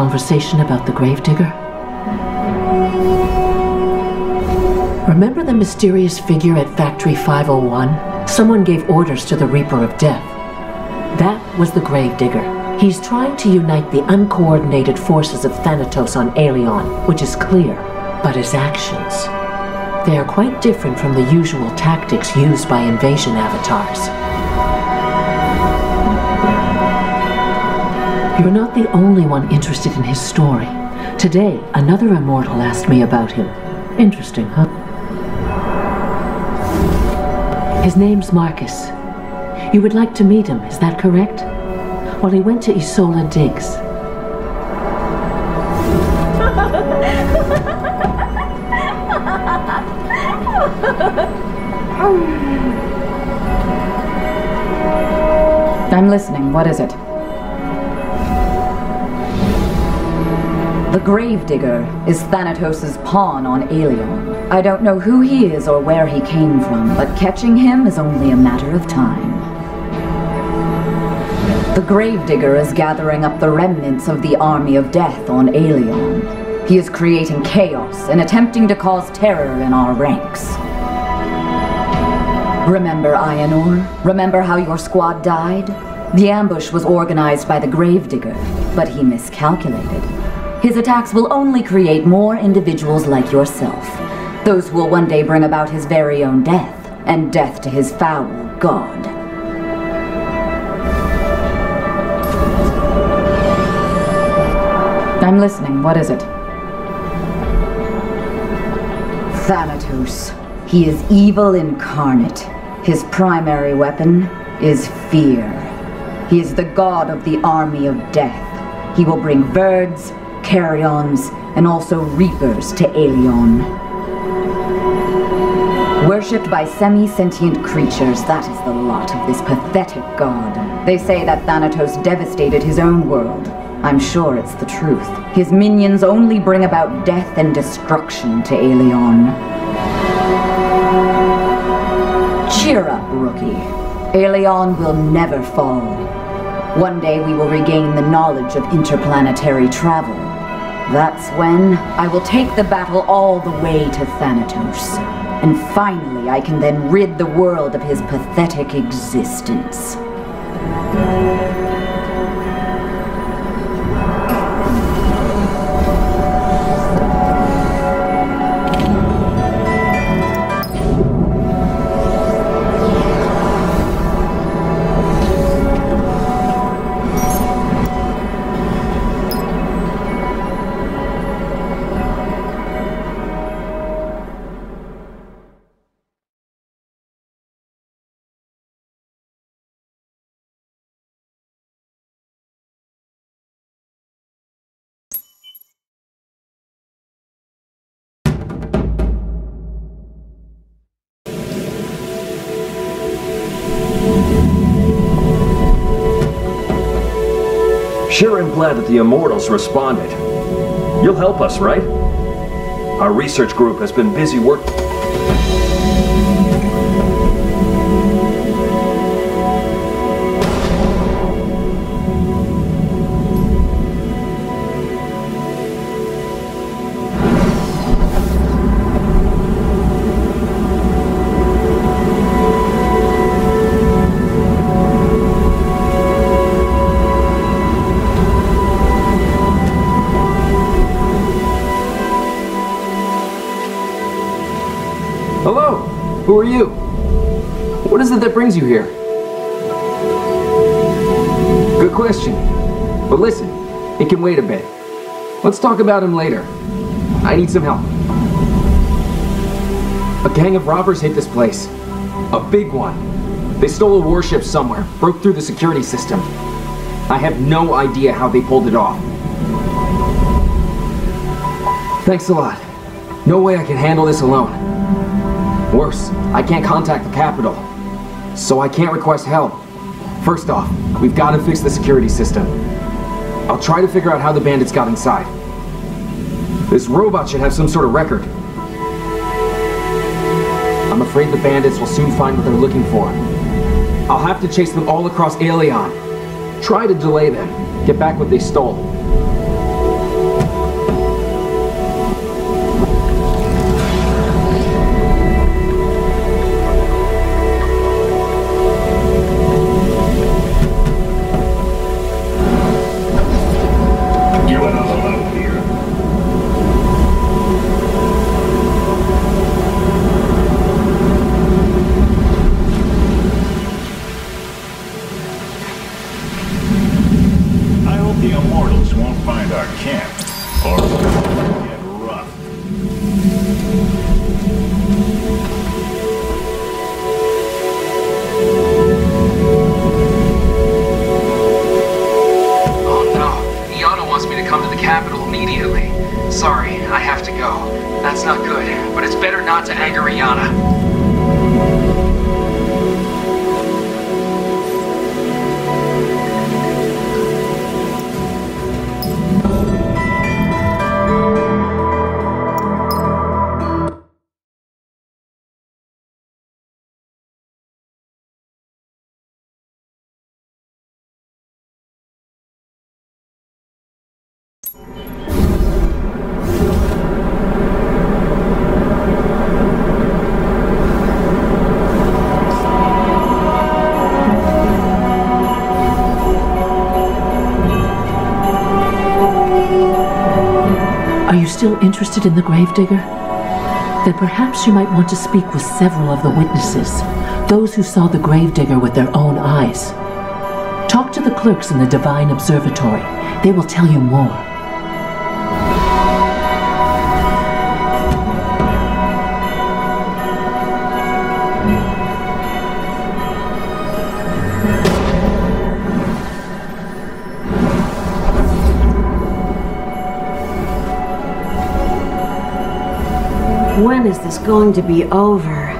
conversation about the Gravedigger? Remember the mysterious figure at Factory 501? Someone gave orders to the Reaper of Death. That was the Gravedigger. He's trying to unite the uncoordinated forces of Thanatos on Aelion, which is clear. But his actions, they are quite different from the usual tactics used by invasion avatars. You're not the only one interested in his story. Today, another immortal asked me about him. Interesting, huh? His name's Marcus. You would like to meet him, is that correct? Well, he went to Isola Diggs. I'm listening. What is it? The Gravedigger is Thanatos' pawn on Aelion. I don't know who he is or where he came from, but catching him is only a matter of time. The Gravedigger is gathering up the remnants of the army of death on Aelion. He is creating chaos and attempting to cause terror in our ranks. Remember Ionor? Remember how your squad died? The ambush was organized by the Gravedigger, but he miscalculated. His attacks will only create more individuals like yourself. Those who will one day bring about his very own death, and death to his foul god. I'm listening. What is it? Thanatos. He is evil incarnate. His primary weapon is fear. He is the god of the army of death. He will bring birds, carrions, and also reapers to Aelion. Worshipped by semi-sentient creatures, that is the lot of this pathetic god. They say that Thanatos devastated his own world. I'm sure it's the truth. His minions only bring about death and destruction to Aelion. Cheer up, rookie. Aelion will never fall. One day we will regain the knowledge of interplanetary travel. That's when I will take the battle all the way to Thanatos. And finally I can then rid the world of his pathetic existence. Sure am glad that the Immortals responded. You'll help us, right? Our research group has been busy working. Who are you? What is it that brings you here? Good question. But listen, it can wait a bit. Let's talk about him later. I need some help. A gang of robbers hit this place. A big one. They stole a warship somewhere, broke through the security system. I have no idea how they pulled it off. Thanks a lot. No way I can handle this alone. Worse, I can't contact the capital, so I can't request help. First off, we've got to fix the security system. I'll try to figure out how the bandits got inside. This robot should have some sort of record. I'm afraid the bandits will soon find what they're looking for. I'll have to chase them all across Aelion. Try to delay them, get back what they stole. still interested in the Gravedigger? Then perhaps you might want to speak with several of the witnesses, those who saw the Gravedigger with their own eyes. Talk to the clerks in the Divine Observatory. They will tell you more. When is this going to be over?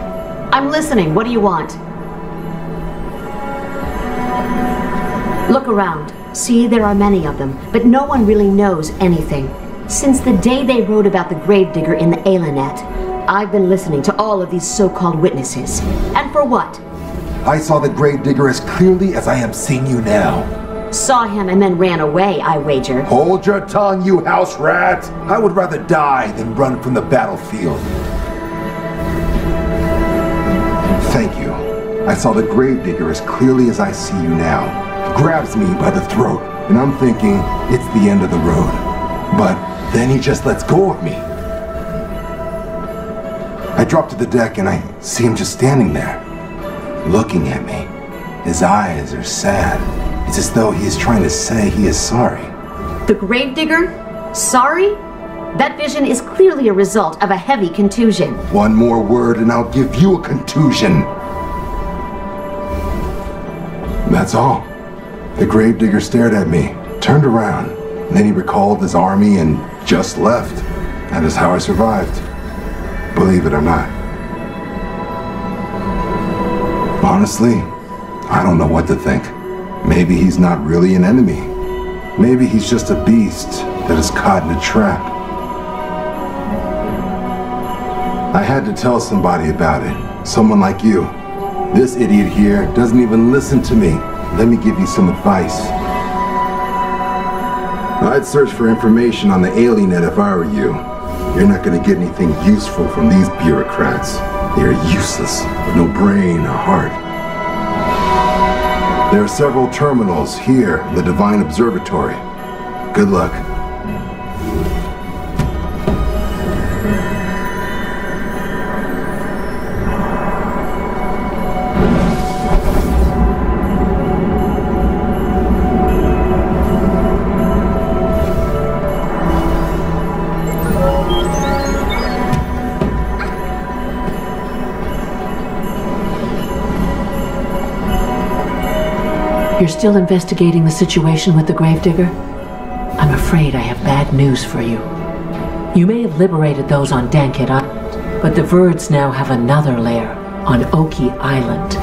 I'm listening. What do you want? Look around. See, there are many of them, but no one really knows anything. Since the day they wrote about the Gravedigger in the Alinet, I've been listening to all of these so-called witnesses. And for what? I saw the Gravedigger as clearly as I am seeing you now. Saw him and then ran away, I wager. Hold your tongue, you house rat! I would rather die than run from the battlefield. Thank you. I saw the Gravedigger as clearly as I see you now. He grabs me by the throat, and I'm thinking it's the end of the road. But then he just lets go of me. I drop to the deck and I see him just standing there, looking at me. His eyes are sad. It's as though he is trying to say he is sorry. The Gravedigger? Sorry? That vision is clearly a result of a heavy contusion. One more word and I'll give you a contusion. That's all. The Gravedigger stared at me, turned around, and then he recalled his army and just left. That is how I survived. Believe it or not. Honestly, I don't know what to think. Maybe he's not really an enemy. Maybe he's just a beast that is caught in a trap. I had to tell somebody about it. Someone like you. This idiot here doesn't even listen to me. Let me give you some advice. I'd search for information on the Alinet if I were you. You're not going to get anything useful from these bureaucrats. They're useless, with no brain or heart. There are several terminals here in the Divine Observatory. Good luck. You're still investigating the situation with the Gravedigger? I'm afraid I have bad news for you. You may have liberated those on Dankit Island, but the Verds now have another lair on Oki Island.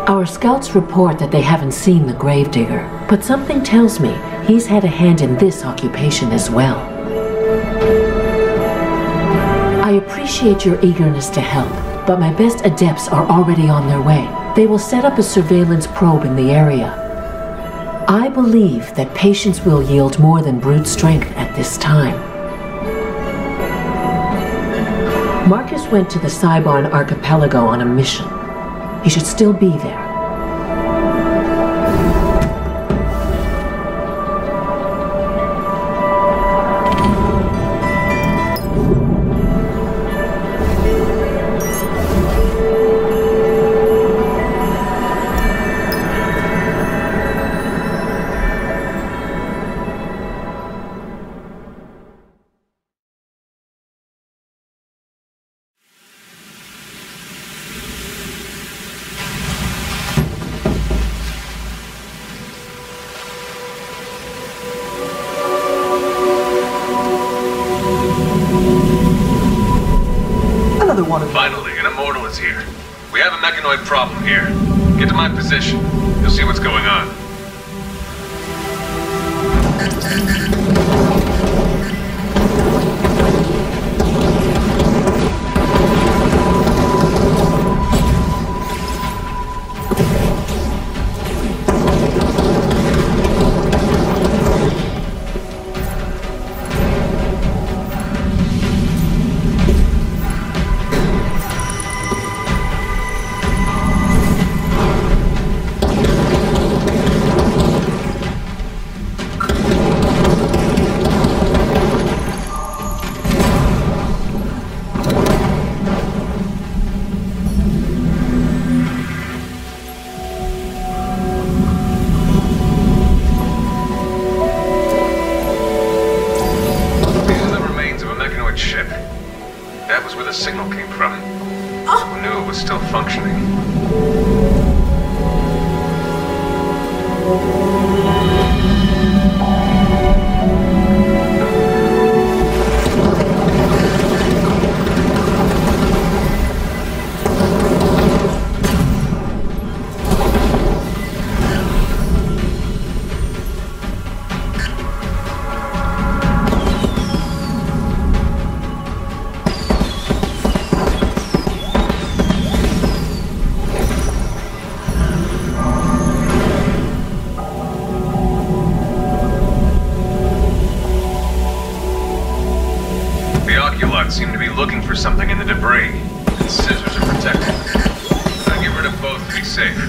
Our scouts report that they haven't seen the Gravedigger, but something tells me he's had a hand in this occupation as well. I appreciate your eagerness to help, but my best adepts are already on their way. They will set up a surveillance probe in the area. I believe that patience will yield more than brute strength at this time. Marcus went to the Cybarn Archipelago on a mission. He should still be there. Finally, an immortal is here. We have a mechanoid problem here. Get to my position. You'll see what's going on. probe was still functioning. Seem to be looking for something in the debris, and scissors are protected. I'll get rid of both to be safe.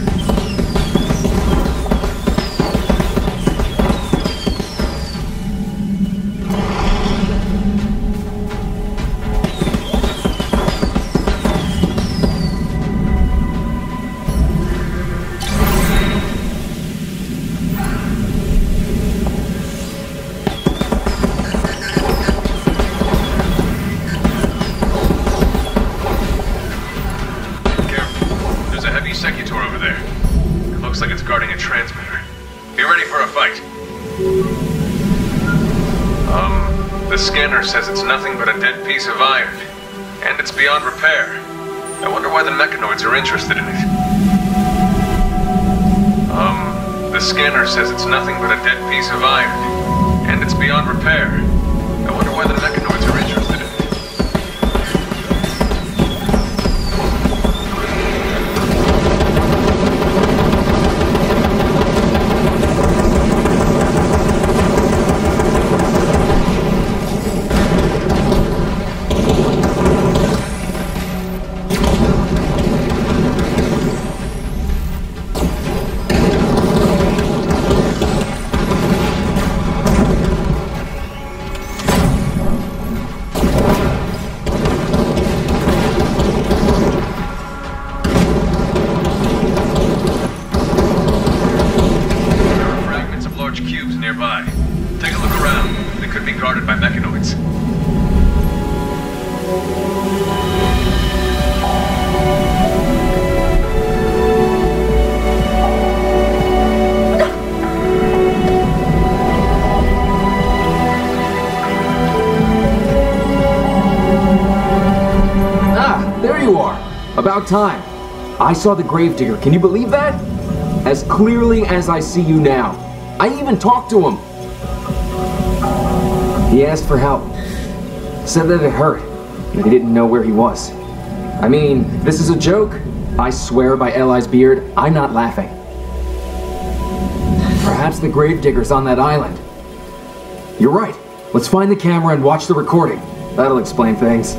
The scanner says it's nothing but a dead piece of iron, and it's beyond repair. I wonder why the mechanoids are interested in it. The scanner says it's nothing but a dead piece of iron, and it's beyond repair. I wonder why the mechanoids are interested in it. About time. I saw the Gravedigger. Can you believe that? As clearly as I see you now. I even talked to him. He asked for help. Said that it hurt, that he didn't know where he was. I mean, if this is a joke, I swear by Eli's beard, I'm not laughing. Perhaps the Gravedigger's on that island. You're right. Let's find the camera and watch the recording. That'll explain things.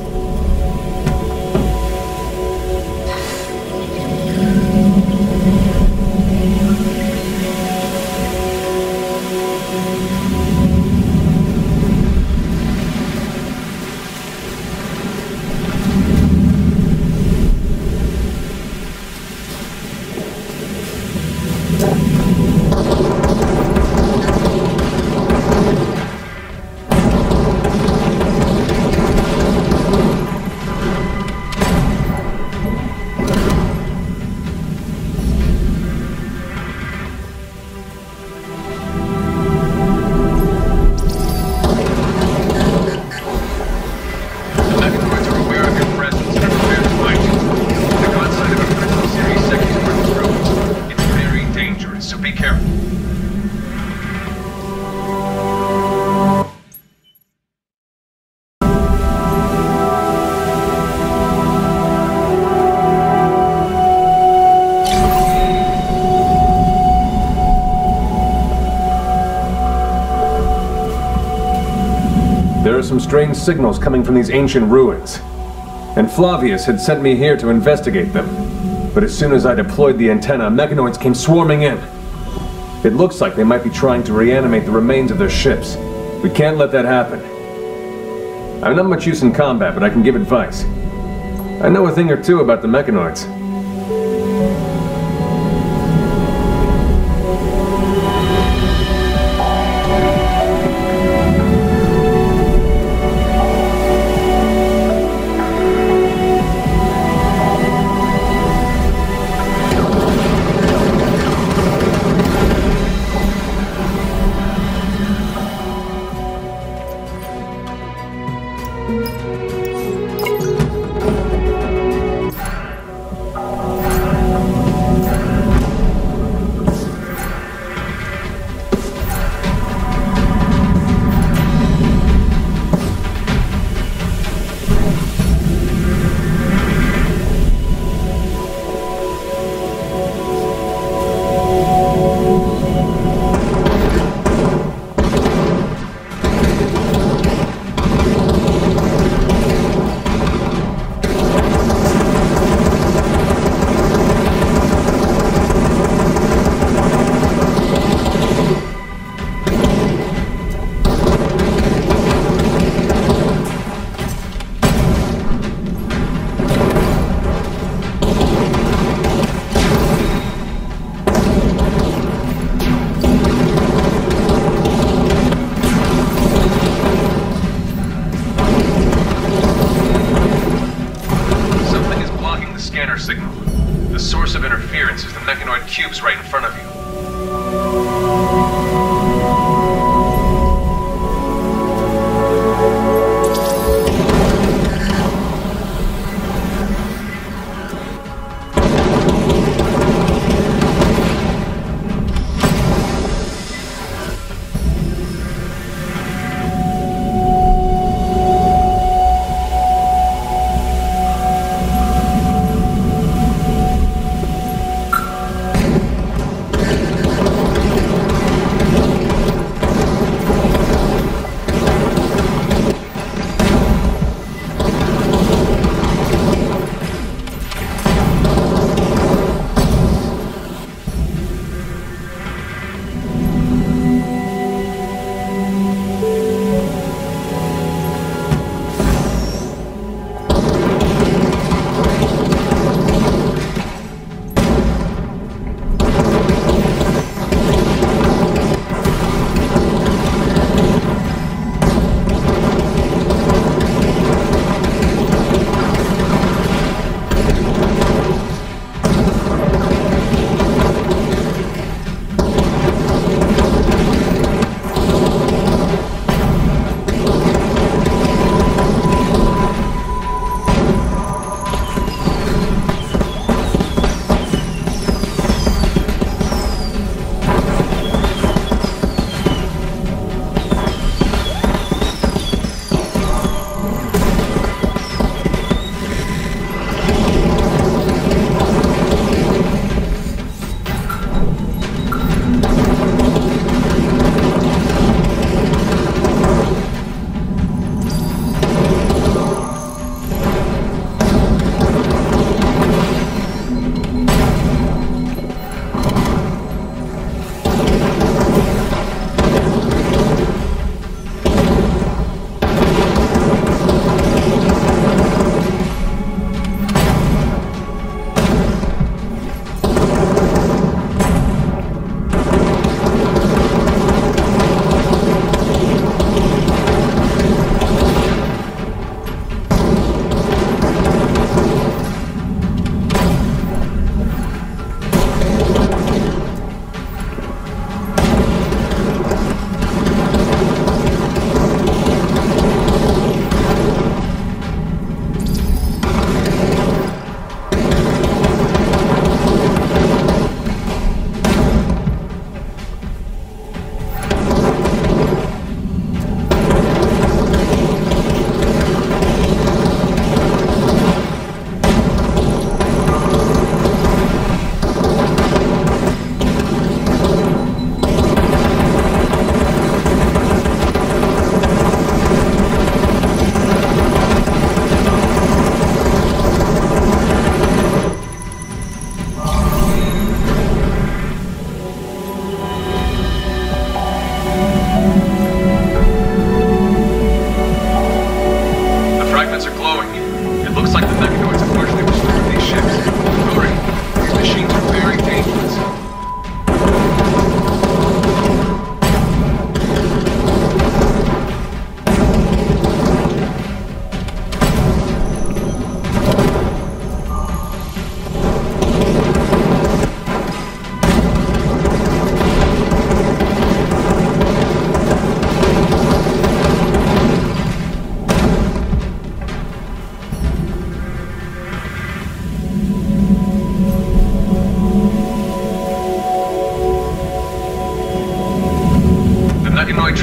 There are some strange signals coming from these ancient ruins, and Flavius had sent me here to investigate them. But as soon as I deployed the antenna, mechanoids came swarming in. It looks like they might be trying to reanimate the remains of their ships. We can't let that happen. I'm not much use in combat, but I can give advice. I know a thing or two about the mechanoids. The source of interference is the mechanoid cubes right in front of you.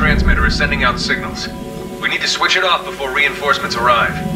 transmitter is sending out signals. We need to switch it off before reinforcements arrive.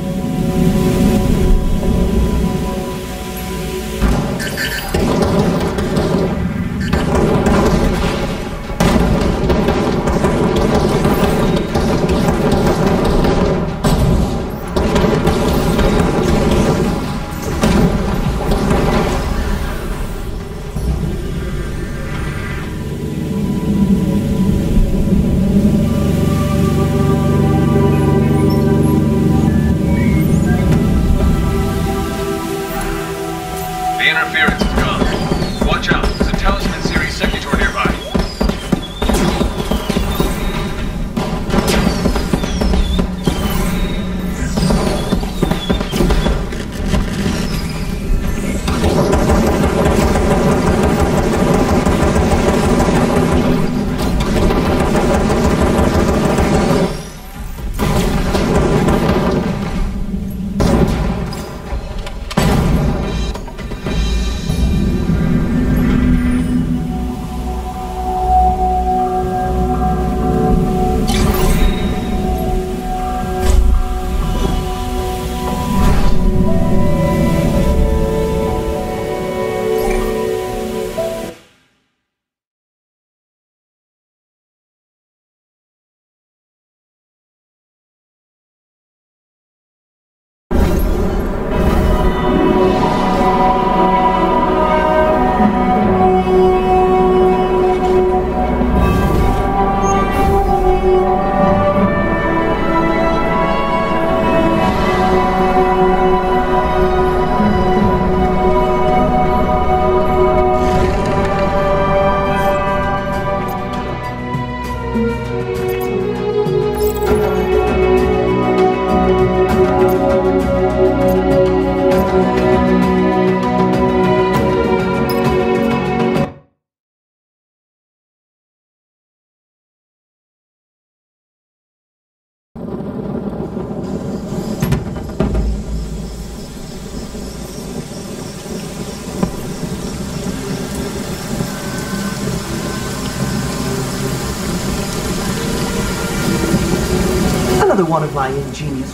one of my ingenious...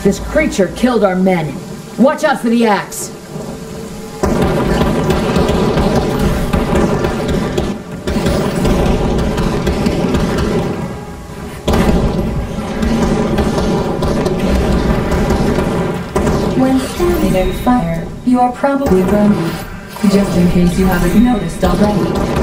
This creature killed our men. Watch out for the axe. When standing in fire, you are probably burning, just in case you haven't noticed already.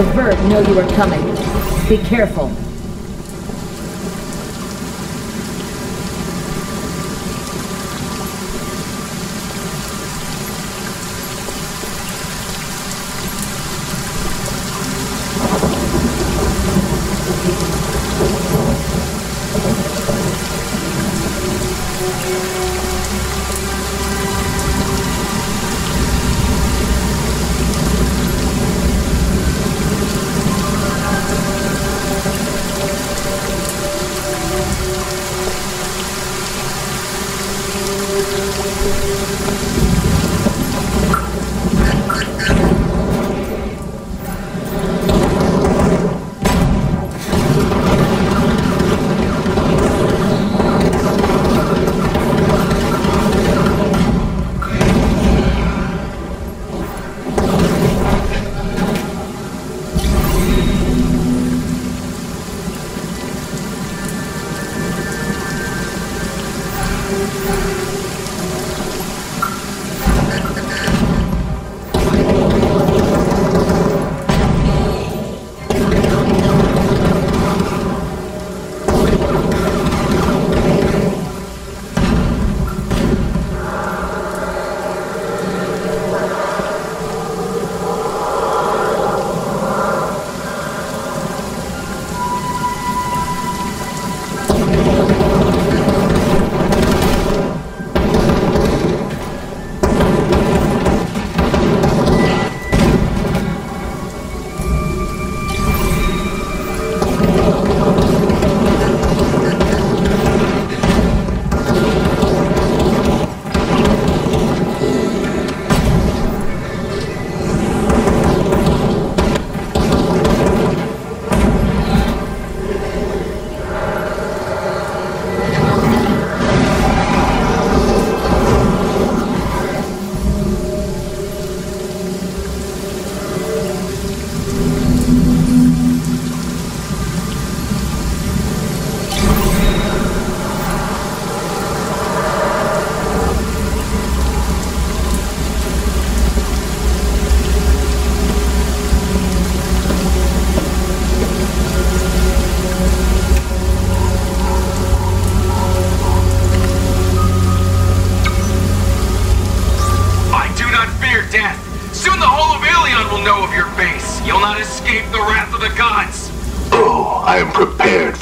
The Vert know you are coming. Be careful.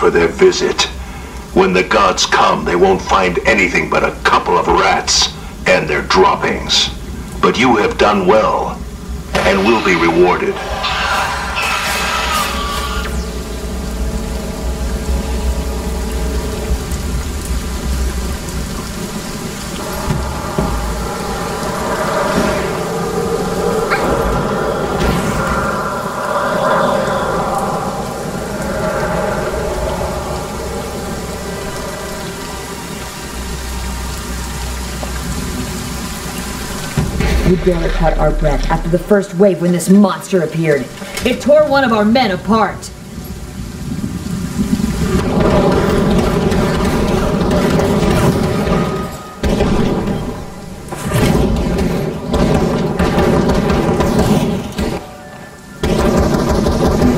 for their visit. When the gods come, they won't find anything but a couple of rats and their droppings. But you have done well, and will be rewarded. We barely caught our breath after the first wave when this monster appeared. It tore one of our men apart.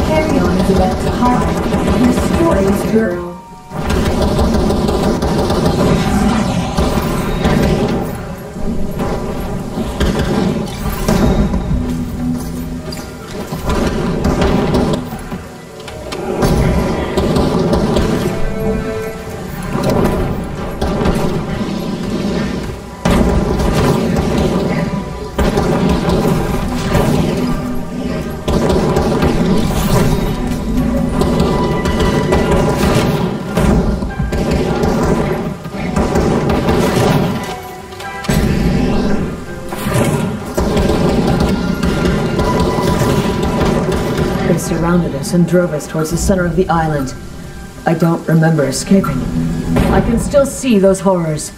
Carry-on is about to hide. Restore this girl. Surrounded us and drove us towards the center of the island. I don't remember escaping. I can still see those horrors.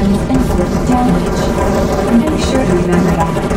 minus infinite damage. Make sure to remember that.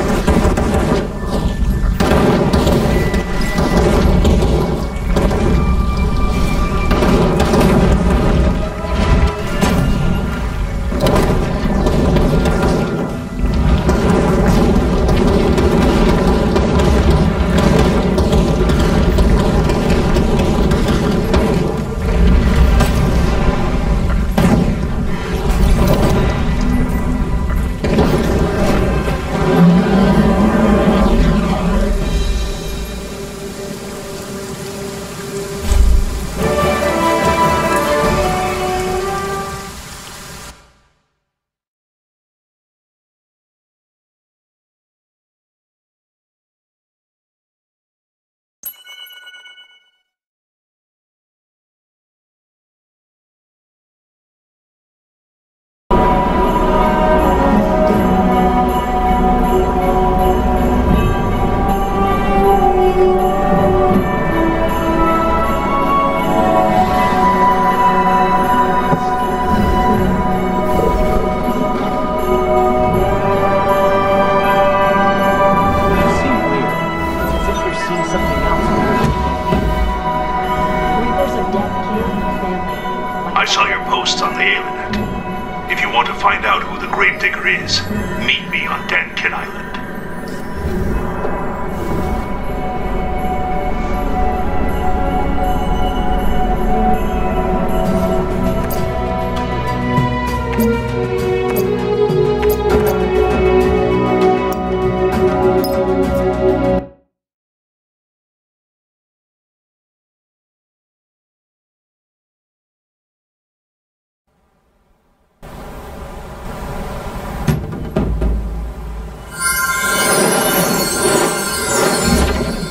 I saw your posts on the Alienate. If you want to find out who the Gravedigger is, meet me on Dankin Island.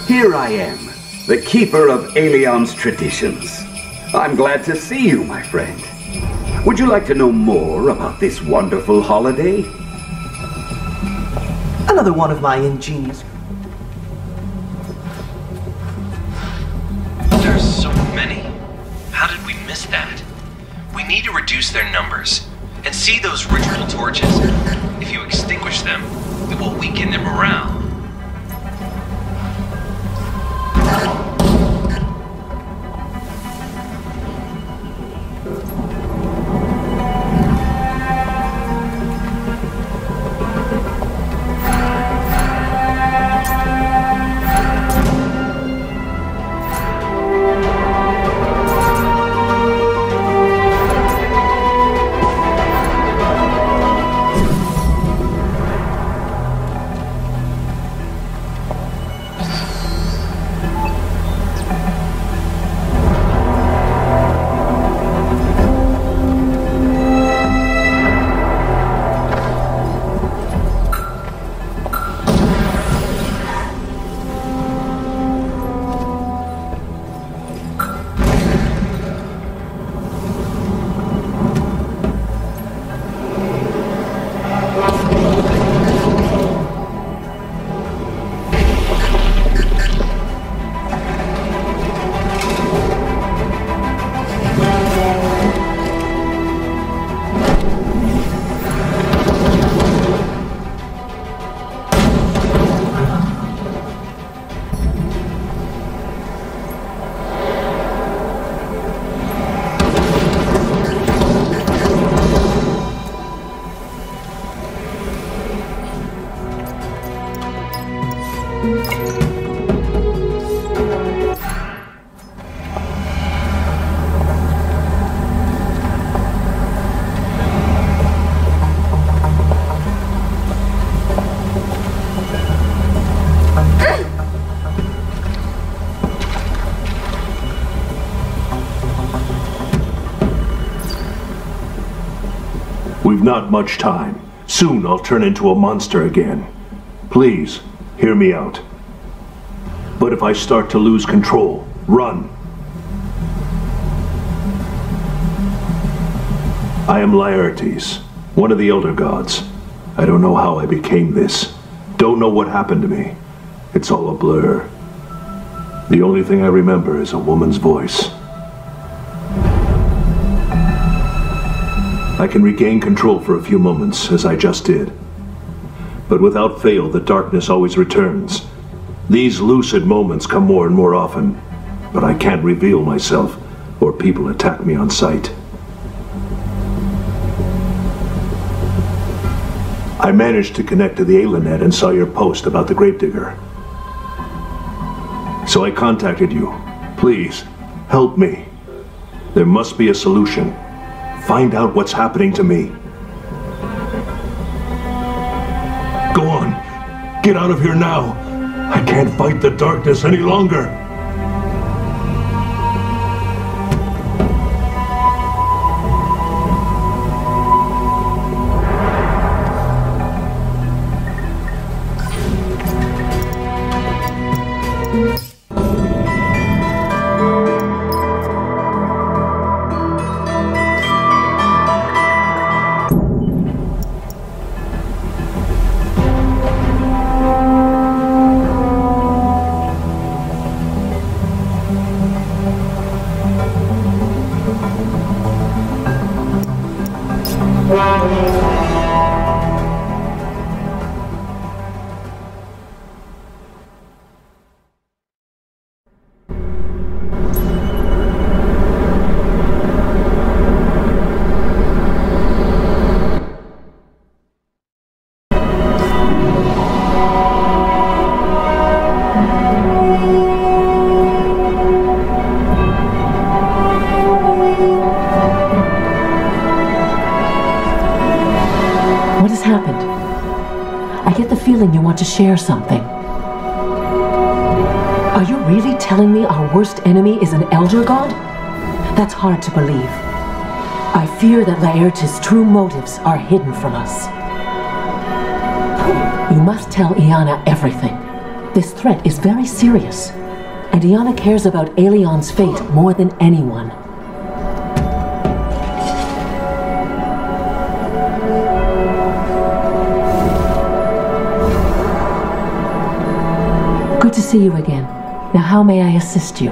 Here I am, the keeper of Aelion's traditions. I'm glad to see you, my friend. Would you like to know more about this wonderful holiday? Another one of my ingenious... There's so many. How did we miss that? We need to reduce their numbers. And see those ritual torches? If you extinguish them, it will weaken their morale. We've not much time. Soon I'll turn into a monster again. Please, hear me out. But if I start to lose control, run. I am Laertes, one of the Elder Gods. I don't know how I became this. Don't know what happened to me. It's all a blur. The only thing I remember is a woman's voice. I can regain control for a few moments, as I just did. But without fail, the darkness always returns. These lucid moments come more and more often, but I can't reveal myself, or people attack me on sight. I managed to connect to the Alinet and saw your post about the Gravedigger. So I contacted you. Please, help me. There must be a solution. Find out what's happening to me. Go on. Get out of here now. I can't fight the darkness any longer. What has happened? I get the feeling you want to share something. Are you really telling me our worst enemy is an Elder God? That's hard to believe. I fear that Laertes' true motives are hidden from us. You must tell Iana everything. This threat is very serious, and Iana cares about Aelion's fate more than anyone. Good to see you again. Now, how may I assist you?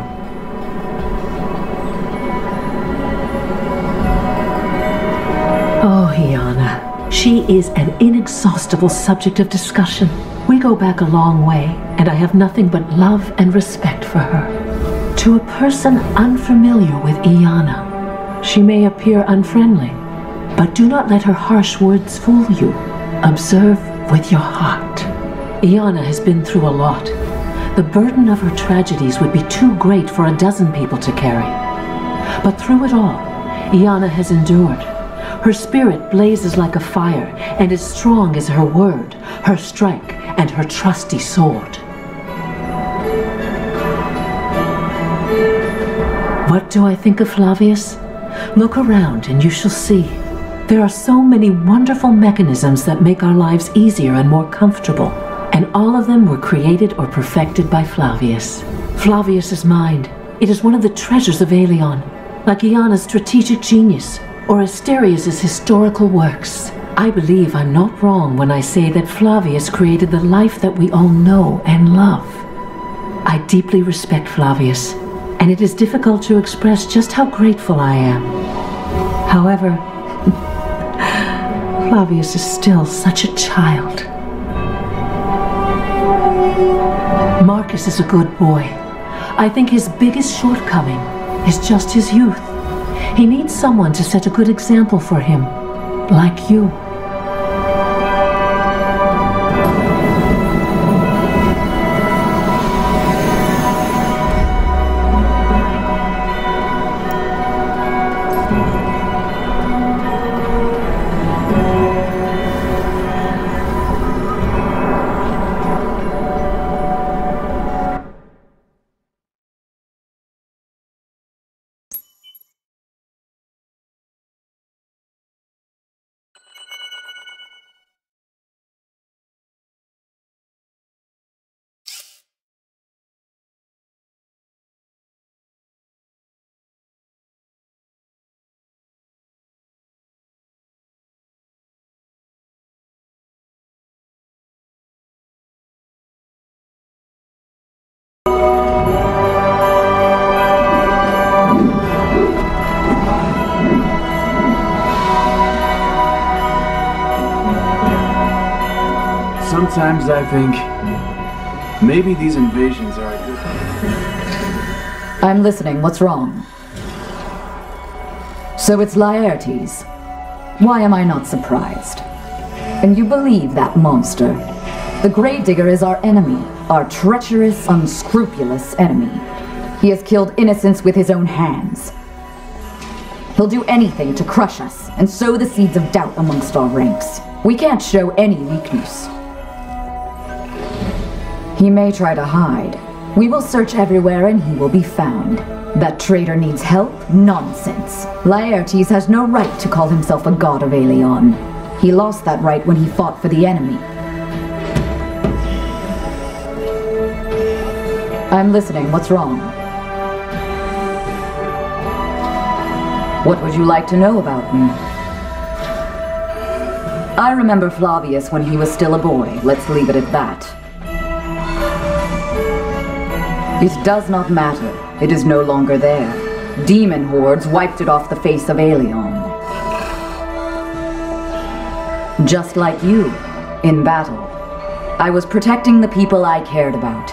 Oh, Iana. She is an inexhaustible subject of discussion. We go back a long way, and I have nothing but love and respect for her. To a person unfamiliar with Iana, she may appear unfriendly, but do not let her harsh words fool you. Observe with your heart. Iana has been through a lot. The burden of her tragedies would be too great for a dozen people to carry. But through it all, Iana has endured. Her spirit blazes like a fire and is strong as her word, her strike, and her trusty sword. What do I think of Flavius? Look around and you shall see. There are so many wonderful mechanisms that make our lives easier and more comfortable. And all of them were created or perfected by Flavius. Flavius's mind, it is one of the treasures of Aelion, like Iana's strategic genius, or Asterius's historical works. I believe I'm not wrong when I say that Flavius created the life that we all know and love. I deeply respect Flavius, and it is difficult to express just how grateful I am. However, Flavius is still such a child. Marcus is a good boy. I think his biggest shortcoming is just his youth. He needs someone to set a good example for him, like you. sometimes I think maybe these invasions are a good thing. I'm listening. What's wrong? So it's Laertes. Why am I not surprised? And you believe that monster? The Gravedigger is our enemy, our treacherous, unscrupulous enemy. He has killed innocents with his own hands. He'll do anything to crush us and sow the seeds of doubt amongst our ranks. We can't show any weakness. He may try to hide. We will search everywhere and he will be found. That traitor needs help? Nonsense. Laertes has no right to call himself a god of Aelion. He lost that right when he fought for the enemy. I'm listening. What's wrong? What would you like to know about me? I remember Flavius when he was still a boy. Let's leave it at that. It does not matter. It is no longer there. Demon hordes wiped it off the face of Aelion. Just like you, in battle. I was protecting the people I cared about.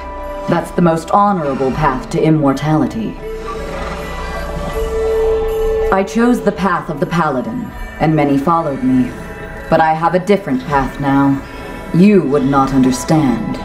That's the most honorable path to immortality. I chose the path of the Paladin, and many followed me. But I have a different path now. You would not understand.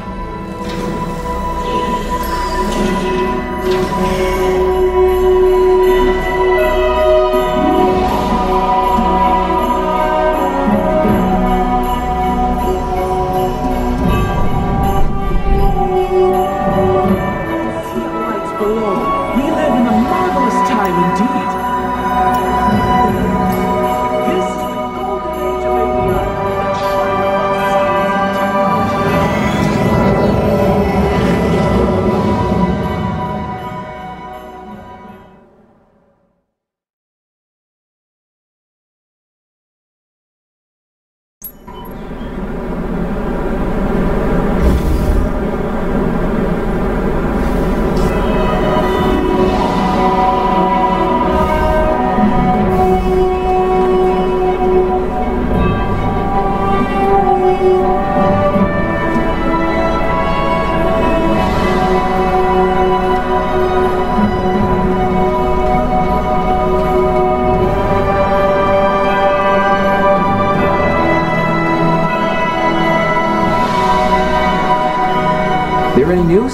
There any news?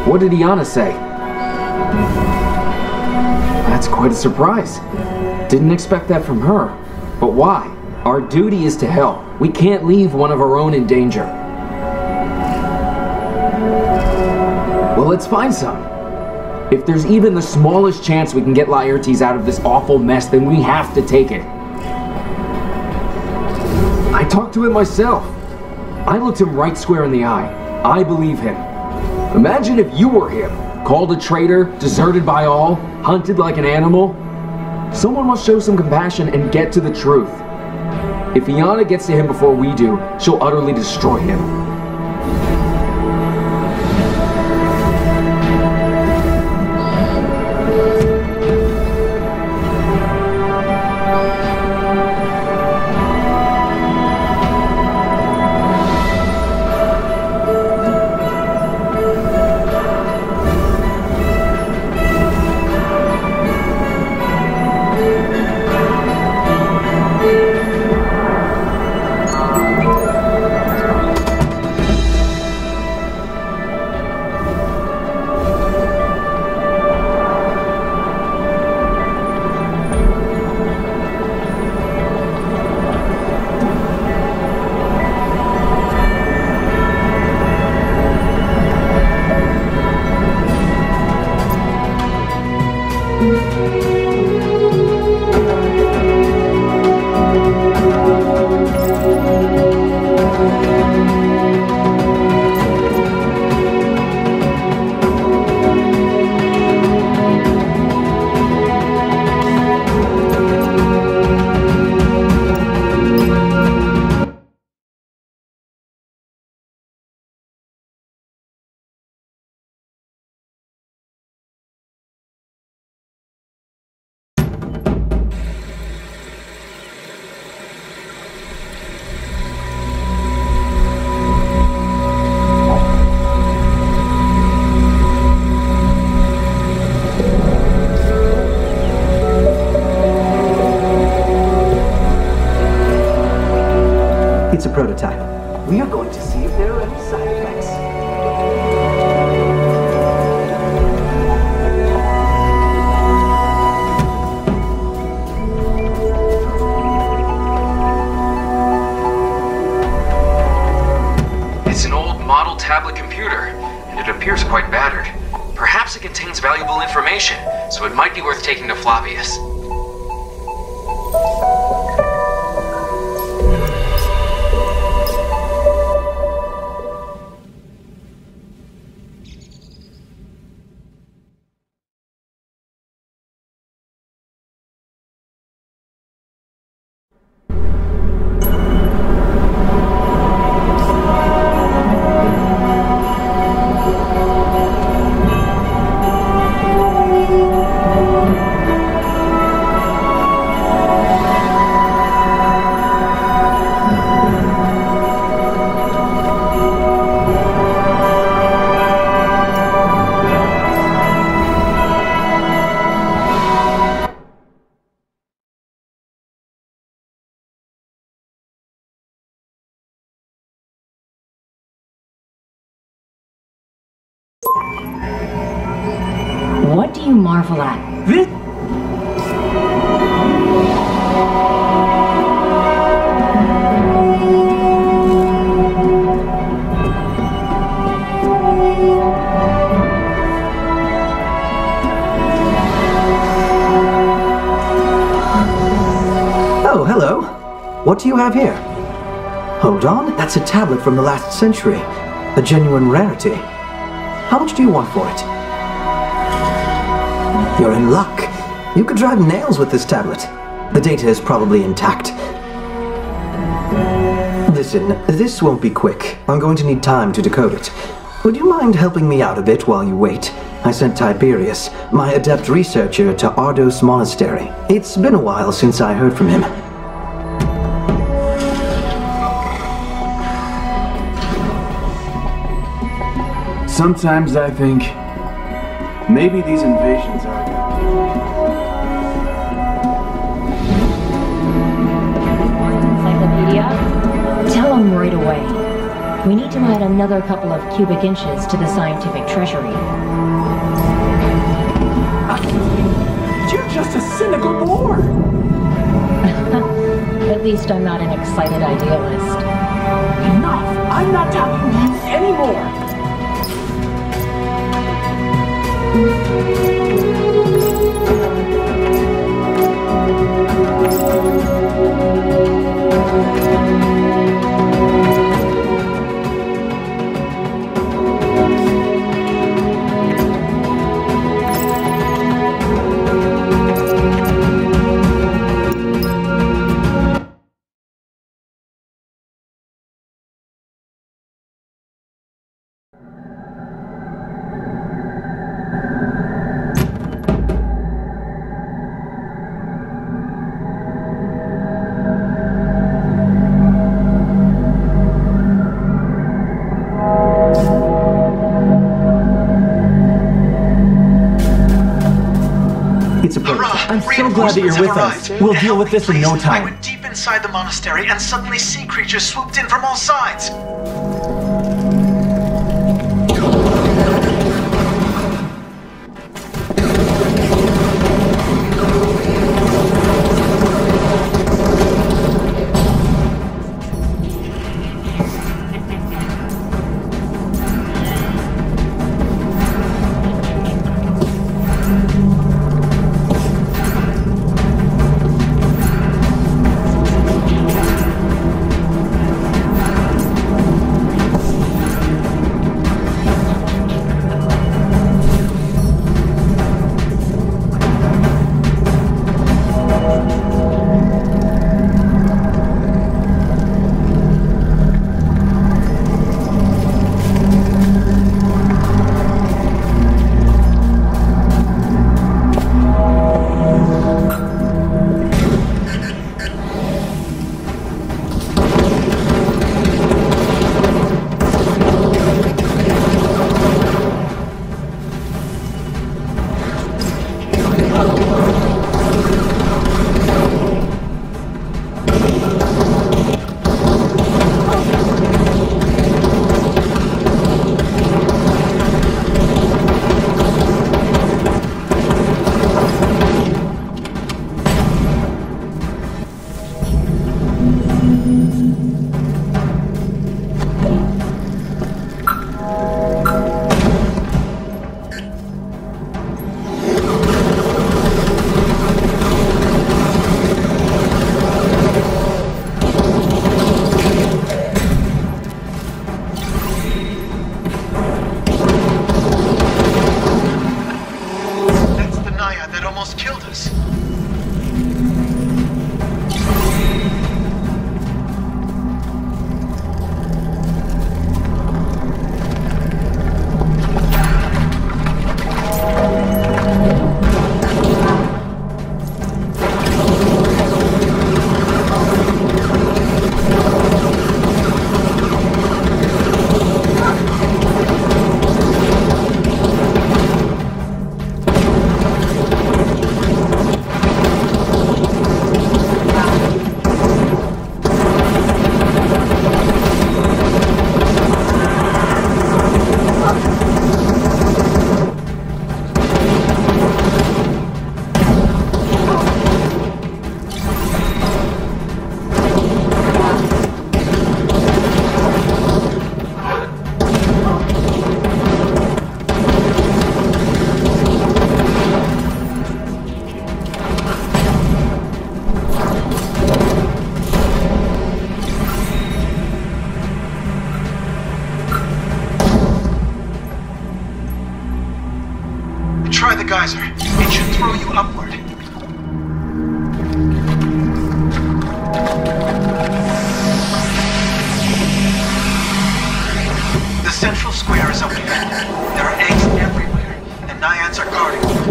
What did Iana say? That's quite a surprise. Didn't expect that from her. But why? Our duty is to help. We can't leave one of our own in danger. Well, let's find some. If there's even the smallest chance we can get Laertes out of this awful mess, then we have to take it. I talked to him myself. I looked him right square in the eye. I believe him. Imagine if you were him, called a traitor, deserted by all, hunted like an animal. Someone must show some compassion and get to the truth. If Iana gets to him before we do, she'll utterly destroy him. It's a prototype. We are going to see if there are any side effects. It's an old model tablet computer, and it appears quite battered. Perhaps it contains valuable information, so it might be worth taking to Flavius. What do you marvel at? Oh, hello. What do you have here? Hold on, that's a tablet from the last century. A genuine rarity. How much do you want for it? You're in luck. You could drive nails with this tablet. The data is probably intact. Listen, this won't be quick. I'm going to need time to decode it. Would you mind helping me out a bit while you wait? I sent Tiberius, my adept researcher, to Ardos Monastery. It's been a while since I heard from him. Sometimes I think maybe these invasions are Encyclopedia? Tell them right away. We need to add another couple of cubic inches to the scientific treasury. You're just a cynical bore! At least I'm not an excited idealist. Enough! I'm not talking to you anymore! I'm so glad that you're with us. We'll deal with this in no time. I went deep inside the monastery and suddenly sea creatures swooped in from all sides. central square is open. There are eggs everywhere, and naiads are guarding them.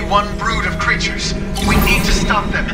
One brood of creatures. We need to stop them.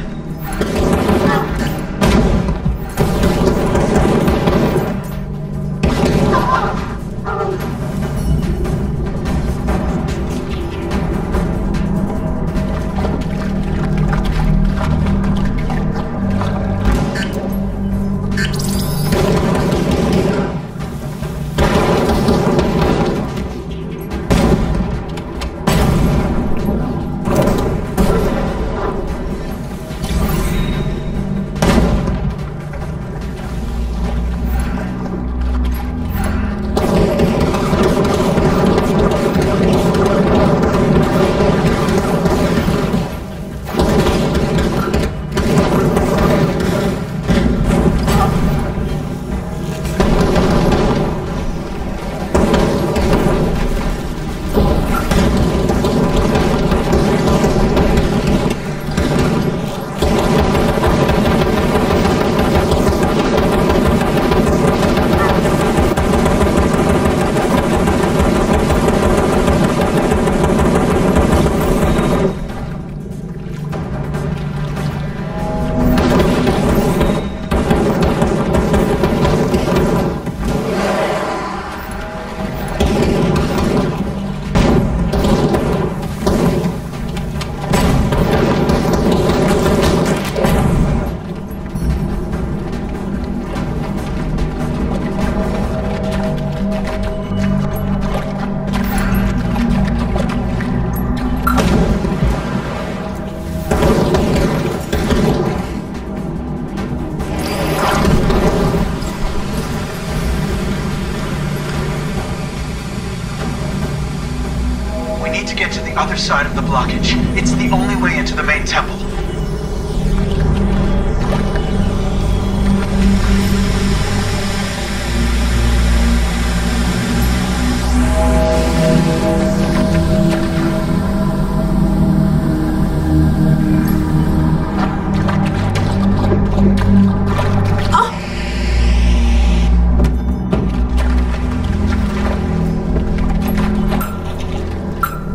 Other side of the blockage. It's the only way into the main temple.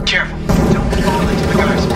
Careful, don't fall into the geyser.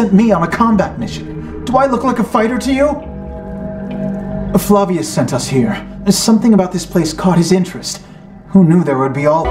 sent me on a combat mission. Do I look like a fighter to you? Flavius sent us here. Something about this place caught his interest. Who knew there would be all...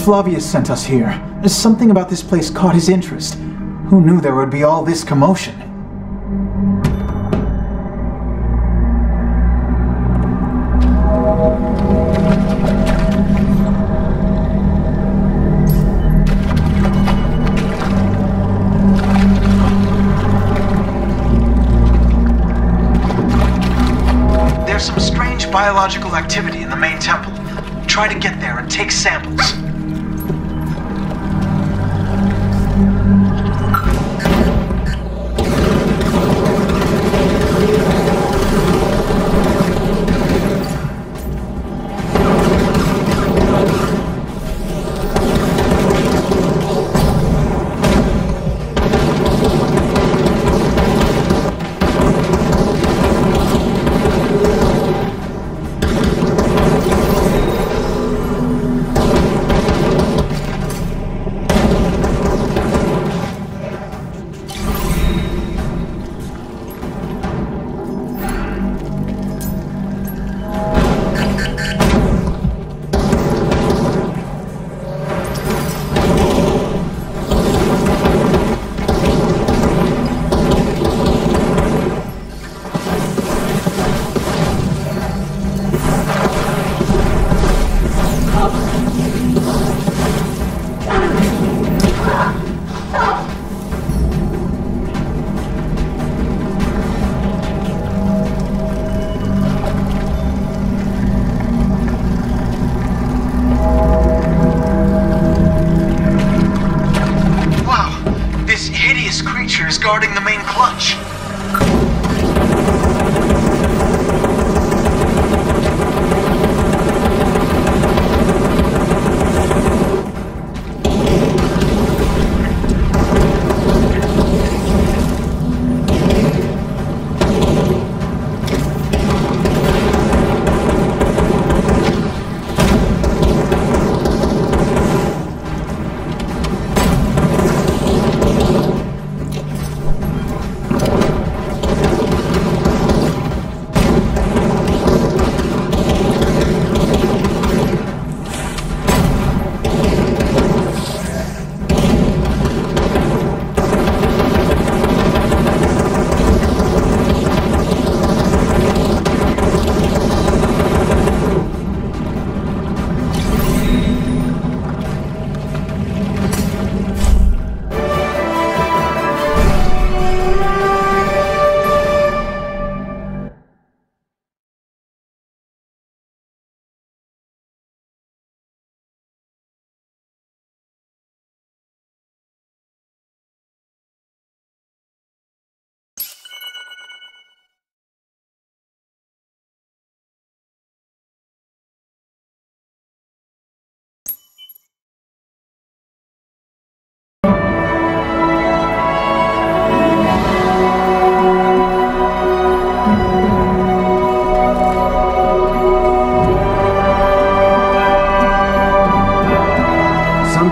Flavius sent us here. Something about this place caught his interest. Who knew there would be all this commotion? There's some strange biological activity in the main temple. Try to get there and take samples.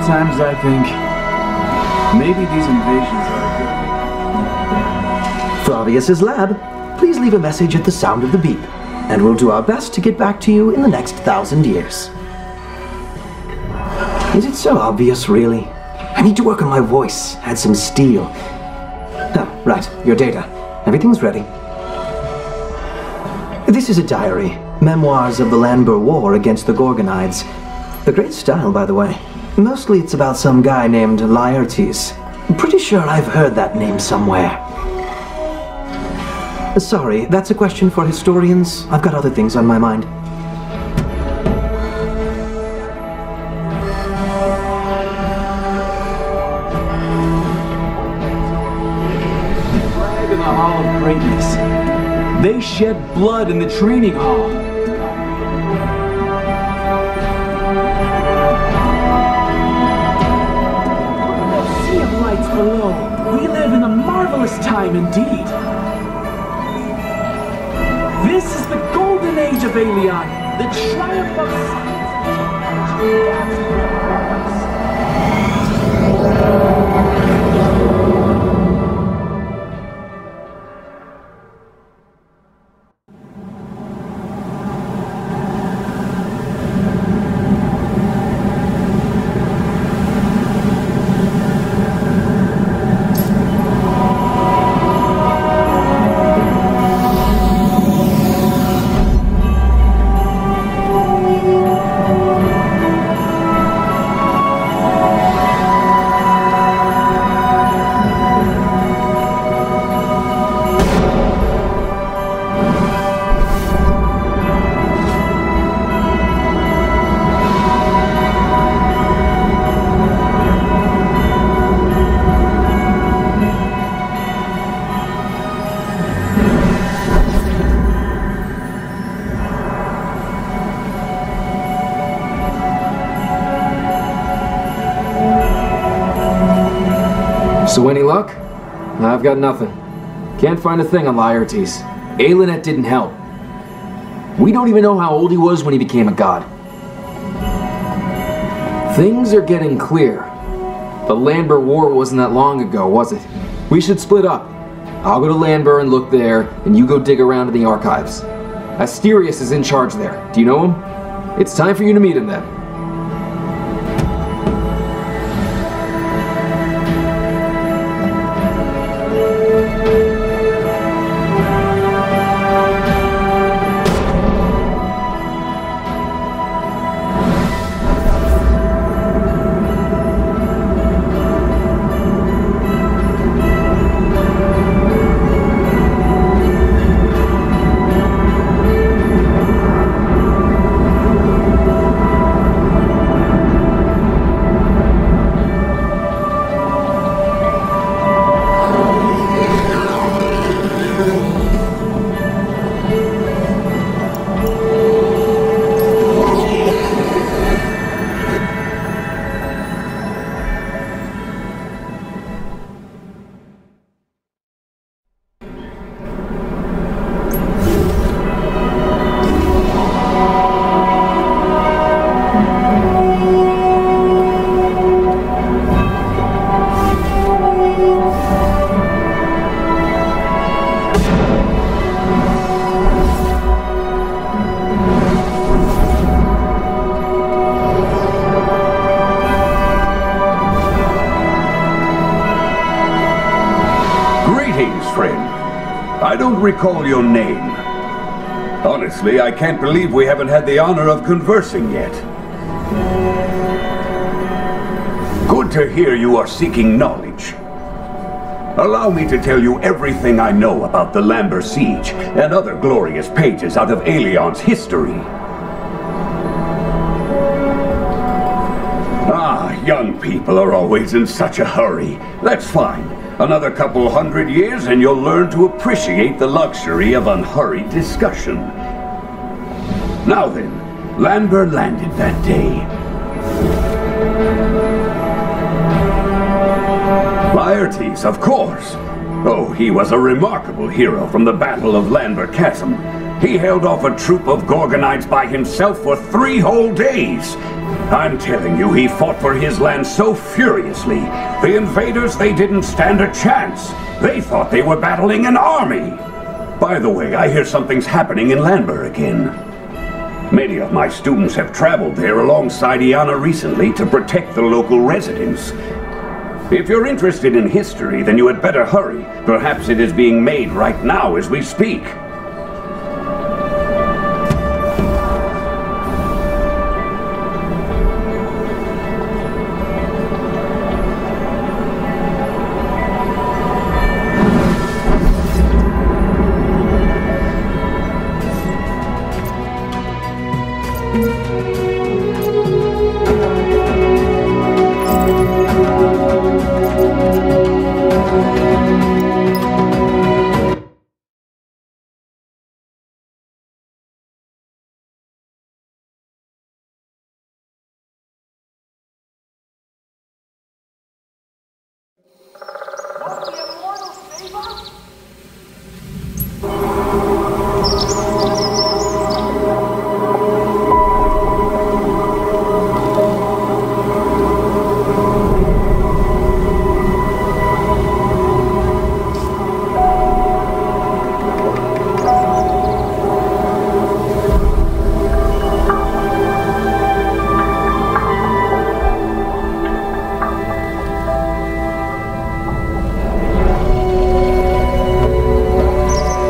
Sometimes I think maybe these invasions are good. Flavius's lab. Please leave a message at the sound of the beep, and we'll do our best to get back to you in the next 1,000 years. Is it so obvious, really? I need to work on my voice, add some steel. Oh, right, your data. Everything's ready. This is a diary. Memoirs of the Lanber War against the Gorgonides. A great style, by the way. Mostly it's about some guy named Laertes. I'm pretty sure I've heard that name somewhere. Sorry, that's a question for historians. I've got other things on my mind. Flag in the Hall of Greatness. They shed blood in the training hall. Sea of lights below. We live in a marvelous time indeed. This is the golden age of Aelion, the triumph of So any luck? I've got nothing. Can't find a thing on Laertes. Aelinet didn't help. We don't even know how old he was when he became a god. Things are getting clear. The Lanber War wasn't that long ago, was it? We should split up. I'll go to Lanber and look there, and you go dig around in the archives. Asterius is in charge there. Do you know him? It's time for you to meet him then. I don't recall your name. Honestly, I can't believe we haven't had the honor of conversing yet. Good to hear you are seeking knowledge. Allow me to tell you everything I know about the Lanber Siege and other glorious pages out of Aelion's history. Young people are always in such a hurry. That's fine. Another couple hundred years and you'll learn to appreciate the luxury of unhurried discussion. Now then, Lanber landed that day. Laertes, of course. Oh, he was a remarkable hero from the Battle of Lanber Chasm. He held off a troop of Gorgonides by himself for 3 whole days. I'm telling you, he fought for his land so furiously. The invaders, they didn't stand a chance. They thought they were battling an army. By the way, I hear something's happening in Landber again. Many of my students have traveled there alongside Iana recently to protect the local residents. If you're interested in history, then you had better hurry. Perhaps it is being made right now as we speak.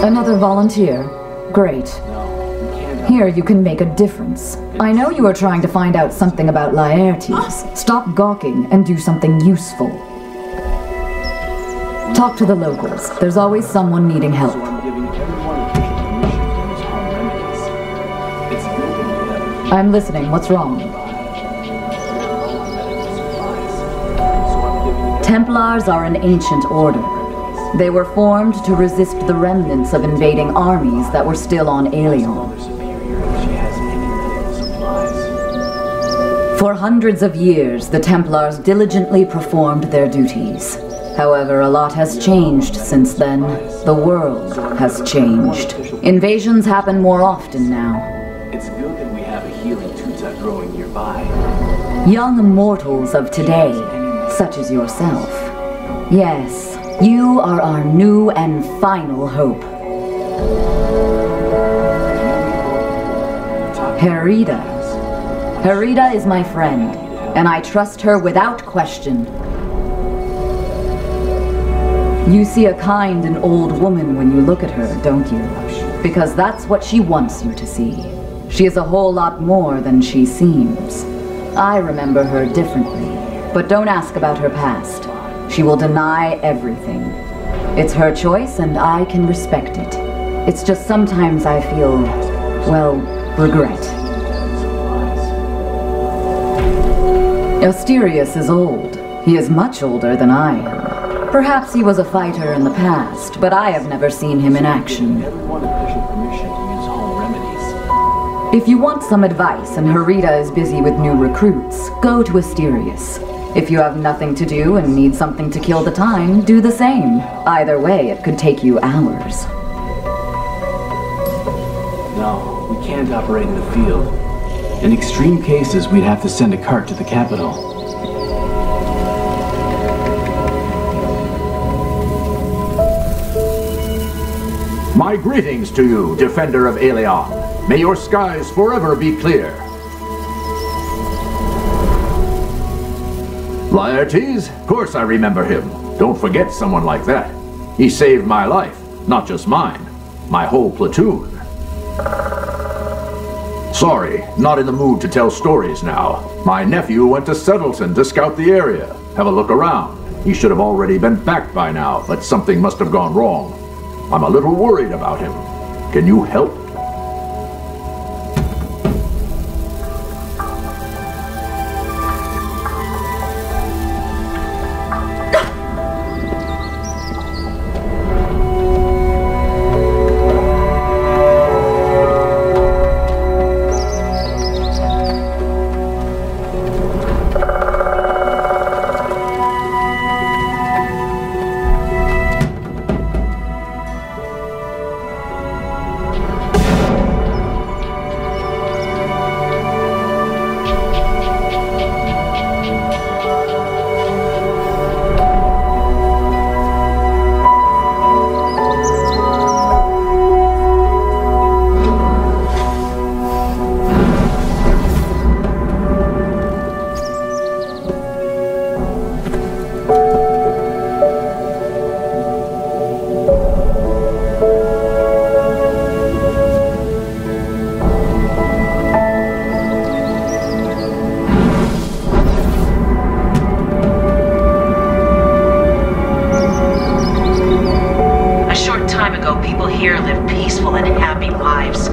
Another volunteer. Great. Here you can make a difference. I know you are trying to find out something about Laertes. Stop gawking and do something useful. Talk to the locals. There's always someone needing help. I'm listening. What's wrong? Templars are an ancient order. They were formed to resist the remnants of invading armies that were still on Aelion. For hundreds of years, the Templars diligently performed their duties. However, a lot has changed since then. The world has changed. Invasions happen more often now. It's good that we have a healing tuta growing nearby. Young mortals of today, such as yourself. Yes. You are our new and final hope. Herida. Herida is my friend, and I trust her without question. You see a kind and old woman when you look at her, don't you? Because that's what she wants you to see. She is a whole lot more than she seems. I remember her differently, but don't ask about her past. She will deny everything. It's her choice, and I can respect it. It's just sometimes I feel, well, regret. Asterius is old. He is much older than I am. Perhaps he was a fighter in the past, but I have never seen him in action. If you want some advice and Herida is busy with new recruits, go to Asterius. If you have nothing to do and need something to kill the time, do the same. Either way, it could take you hours. No, we can't operate in the field. In extreme cases, we'd have to send a cart to the capital. My greetings to you, Defender of Aelion. May your skies forever be clear. Laertes? Of course I remember him. Don't forget someone like that. He saved my life, not just mine. My whole platoon. Sorry, not in the mood to tell stories now. My nephew went to Settleton to scout the area. Have a look around. He should have already been back by now, but something must have gone wrong. I'm a little worried about him. Can you help? happy lives.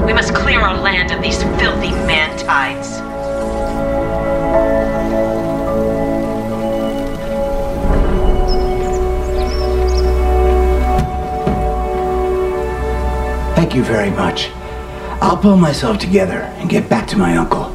We must clear our land of these filthy man-tides. Thank you very much. I'll pull myself together and get back to my uncle.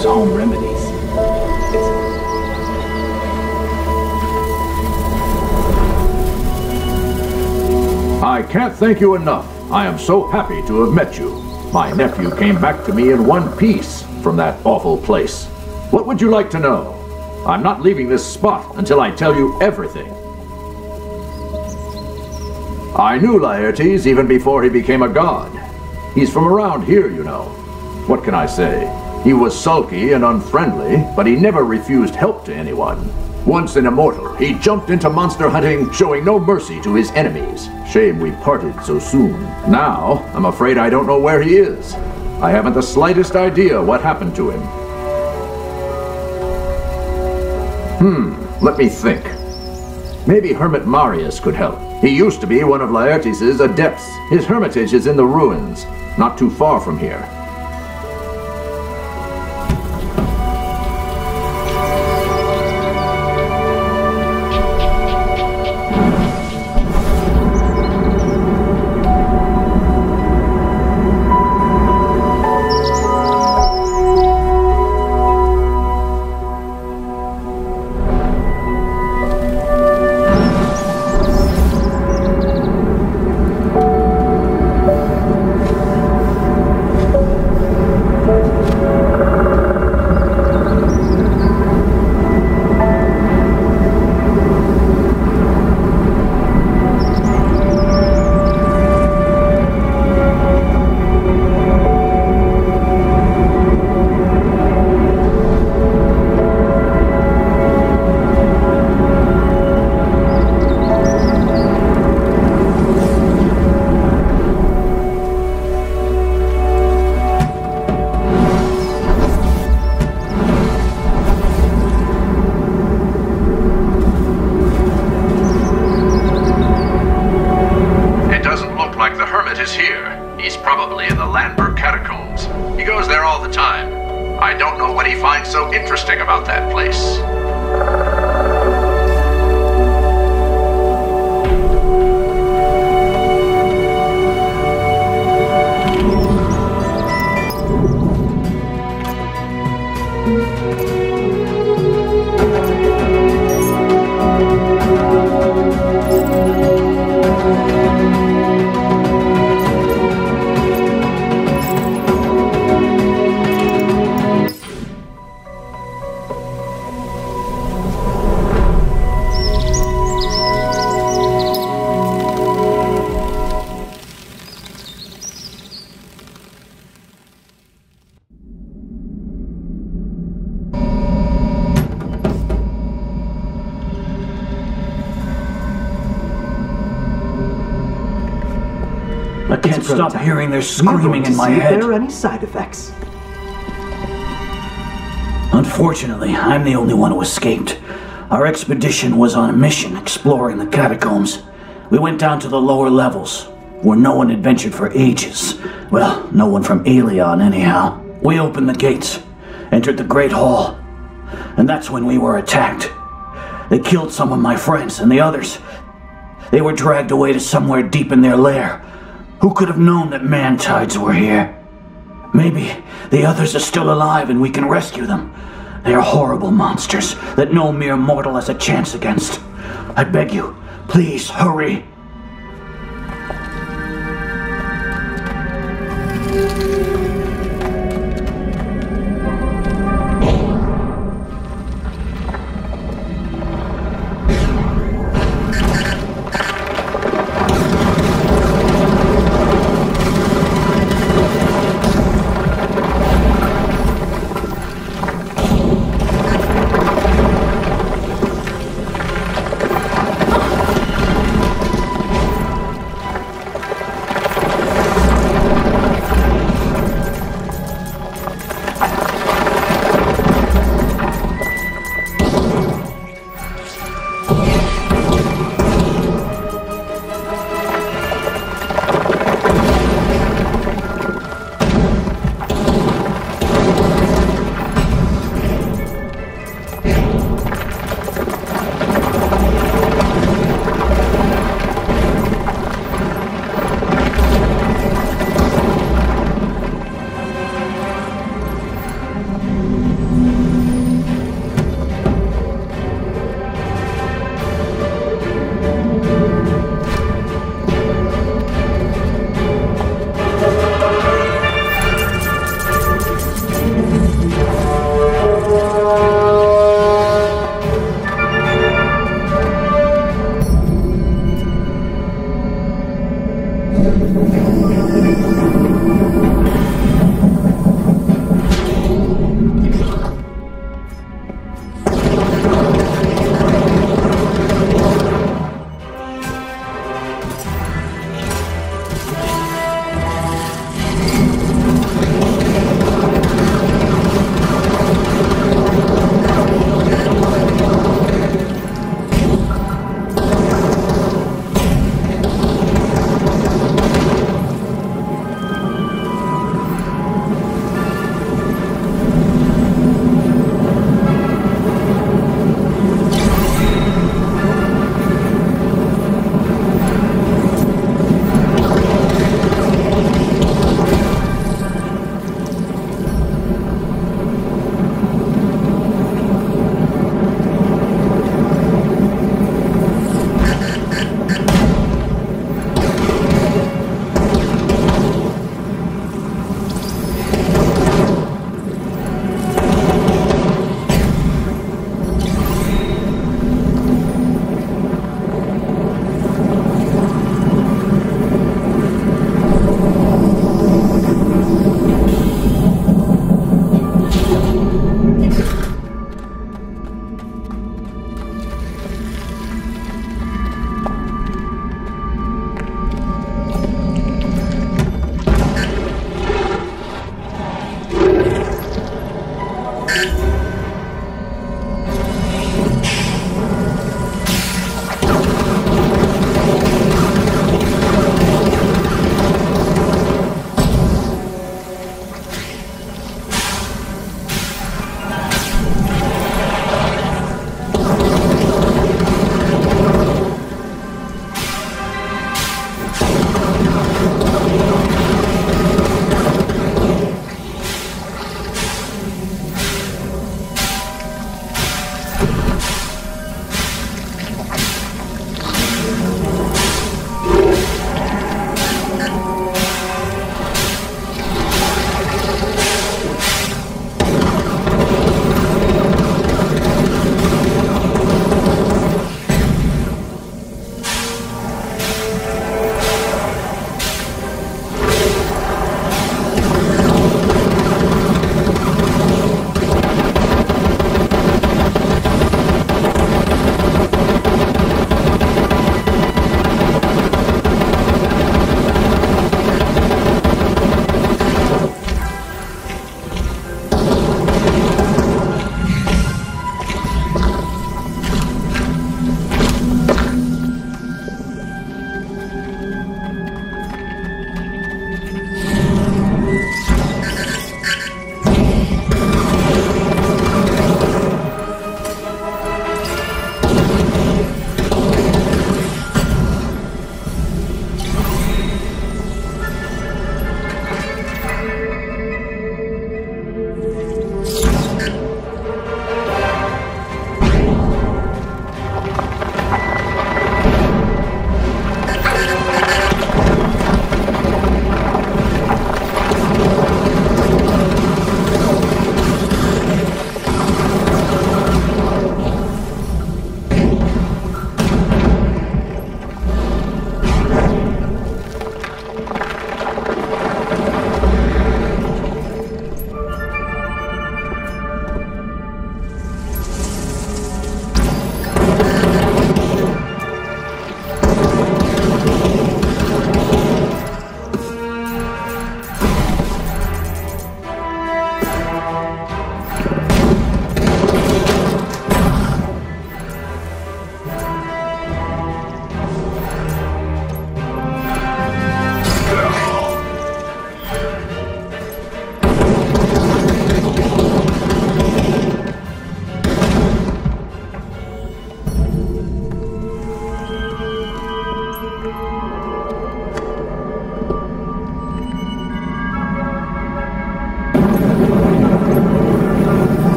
Home remedies. I can't thank you enough. I am so happy to have met you. My nephew came back to me in one piece from that awful place. What would you like to know? I'm not leaving this spot until I tell you everything. I knew Laertes even before he became a god. He's from around here, you know. What can I say? He was sulky and unfriendly, but he never refused help to anyone. Once an immortal, he jumped into monster hunting, showing no mercy to his enemies. Shame we parted so soon. Now, I'm afraid I don't know where he is. I haven't the slightest idea what happened to him. Let me think. Maybe Hermit Marius could help. He used to be one of Laertes' adepts. His hermitage is in the ruins, not too far from here. I can't stop hearing their screaming in my head. If there are any side effects. Unfortunately, I'm the only one who escaped. Our expedition was on a mission exploring the catacombs. We went down to the lower levels, where no one had ventured for ages. Well, no one from Aelion anyhow. We opened the gates, entered the Great Hall, and that's when we were attacked. They killed some of my friends, and the others, they were dragged away to somewhere deep in their lair. Who could have known that man-tides were here? Maybe the others are still alive and we can rescue them. They are horrible monsters that no mere mortal has a chance against. I beg you, please hurry.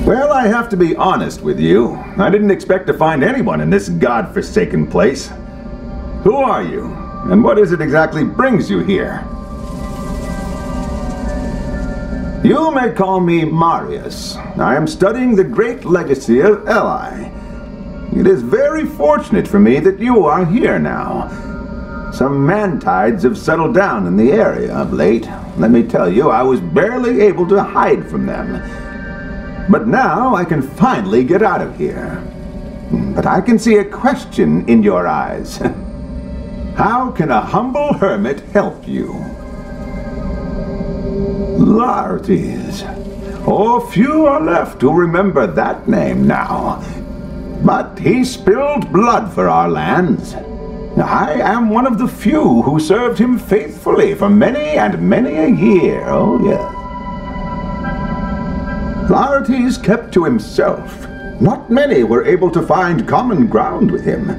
Well, I have to be honest with you. I didn't expect to find anyone in this godforsaken place. Who are you? And what is it exactly brings you here? You may call me Marius. I am studying the great legacy of Eli. It is very fortunate for me that you are here now. Some man-tides have settled down in the area of late. Let me tell you, I was barely able to hide from them. But now I can finally get out of here. But I can see a question in your eyes. How can a humble hermit help you? Laertes. Oh, few are left who remember that name now. But he spilled blood for our lands. I am one of the few who served him faithfully for many and many a year. Oh, yes. Laertes kept to himself. Not many were able to find common ground with him.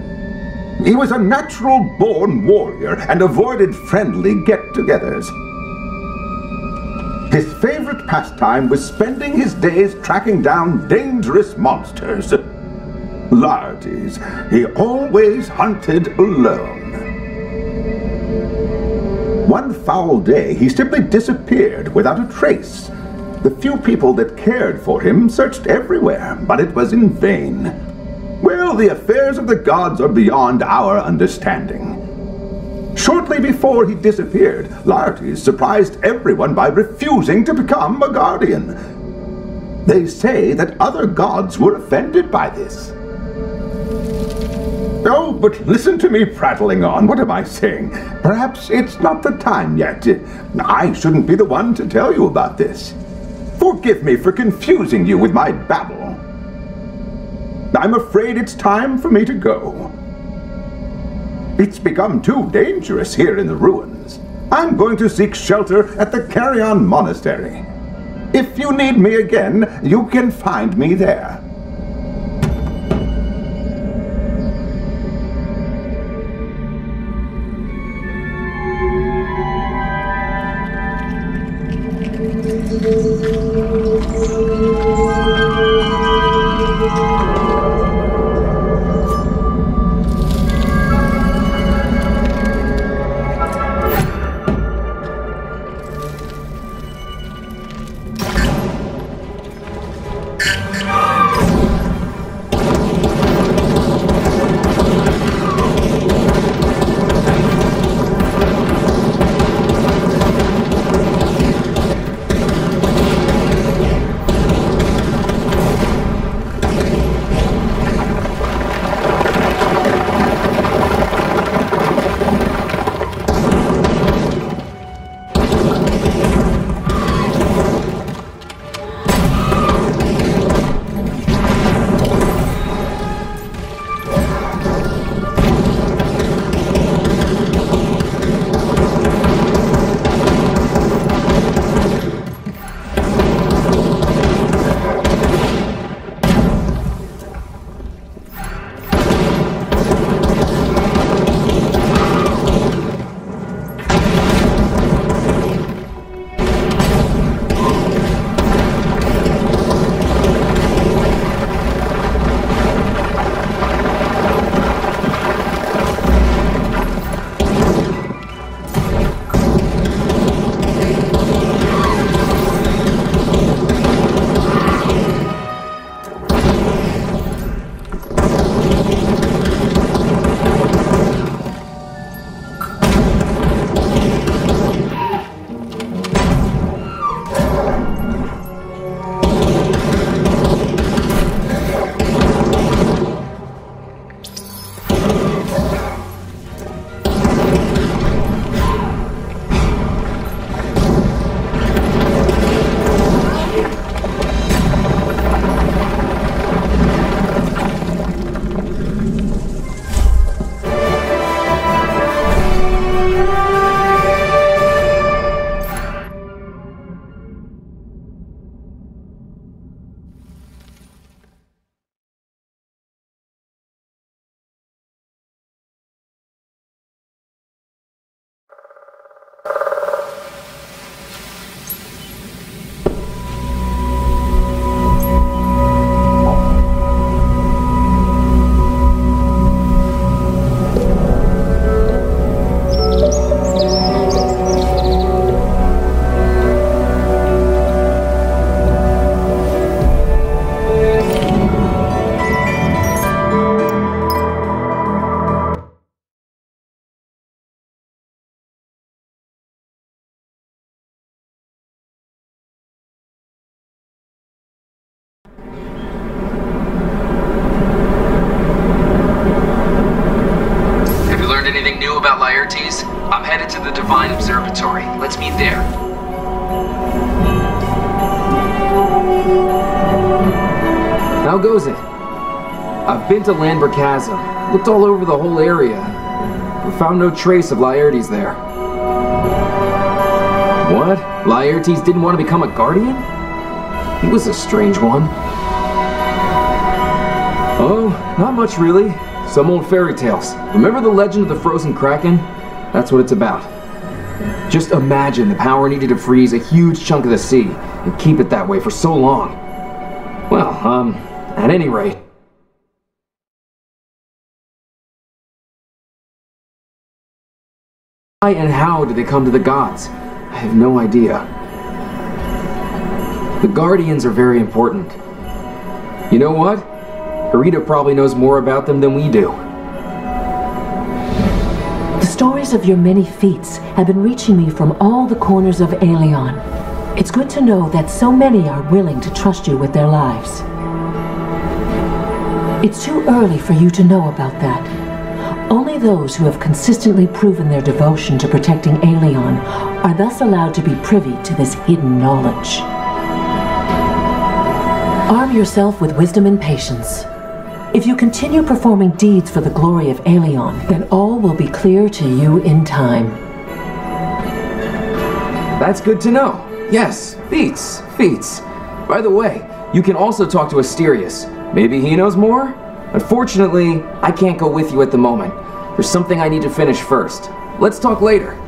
He was a natural-born warrior and avoided friendly get-togethers. His favorite pastime was spending his days tracking down dangerous monsters. Laertes, he always hunted alone. One foul day, he simply disappeared without a trace. The few people that cared for him searched everywhere, but it was in vain. Well, the affairs of the gods are beyond our understanding. Shortly before he disappeared, Laertes surprised everyone by refusing to become a guardian. They say that other gods were offended by this. Oh, but listen to me prattling on. What am I saying? Perhaps it's not the time yet. I shouldn't be the one to tell you about this. Forgive me for confusing you with my babble. I'm afraid it's time for me to go. It's become too dangerous here in the ruins. I'm going to seek shelter at the Carrion Monastery. If you need me again, you can find me there. Laertes. I'm headed to the Divine Observatory. Let's meet there. How goes it? I've been to Landber Chasm, looked all over the whole area, but found no trace of Laertes there. What? Laertes didn't want to become a guardian? He was a strange one. Oh, not much really. Some old fairy tales. Remember the legend of the frozen kraken? That's what it's about. Just imagine the power needed to freeze a huge chunk of the sea and keep it that way for so long. Well, at any rate. Why and how did they come to the gods? I have no idea. The Guardians are very important. You know what? Harita probably knows more about them than we do. The stories of your many feats have been reaching me from all the corners of Aelion. It's good to know that so many are willing to trust you with their lives. It's too early for you to know about that. Only those who have consistently proven their devotion to protecting Aelion are thus allowed to be privy to this hidden knowledge. Arm yourself with wisdom and patience. If you continue performing deeds for the glory of Aelion, then all will be clear to you in time. That's good to know. Yes, feats. By the way, you can also talk to Asterius. Maybe he knows more? Unfortunately, I can't go with you at the moment. There's something I need to finish first. Let's talk later.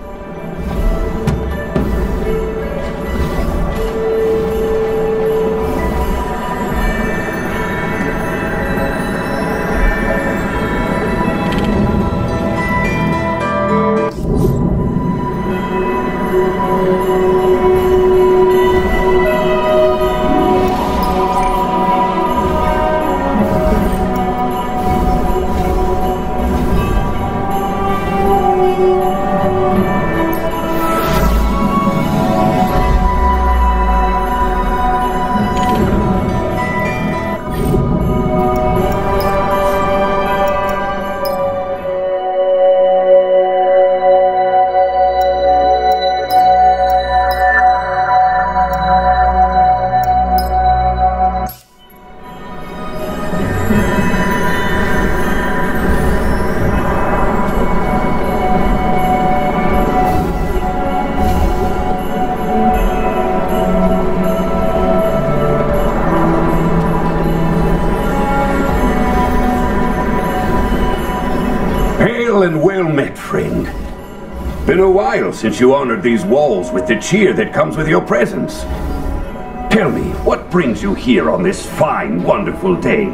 Been a while since you honored these walls with the cheer that comes with your presence. Tell me, what brings you here on this fine, wonderful day?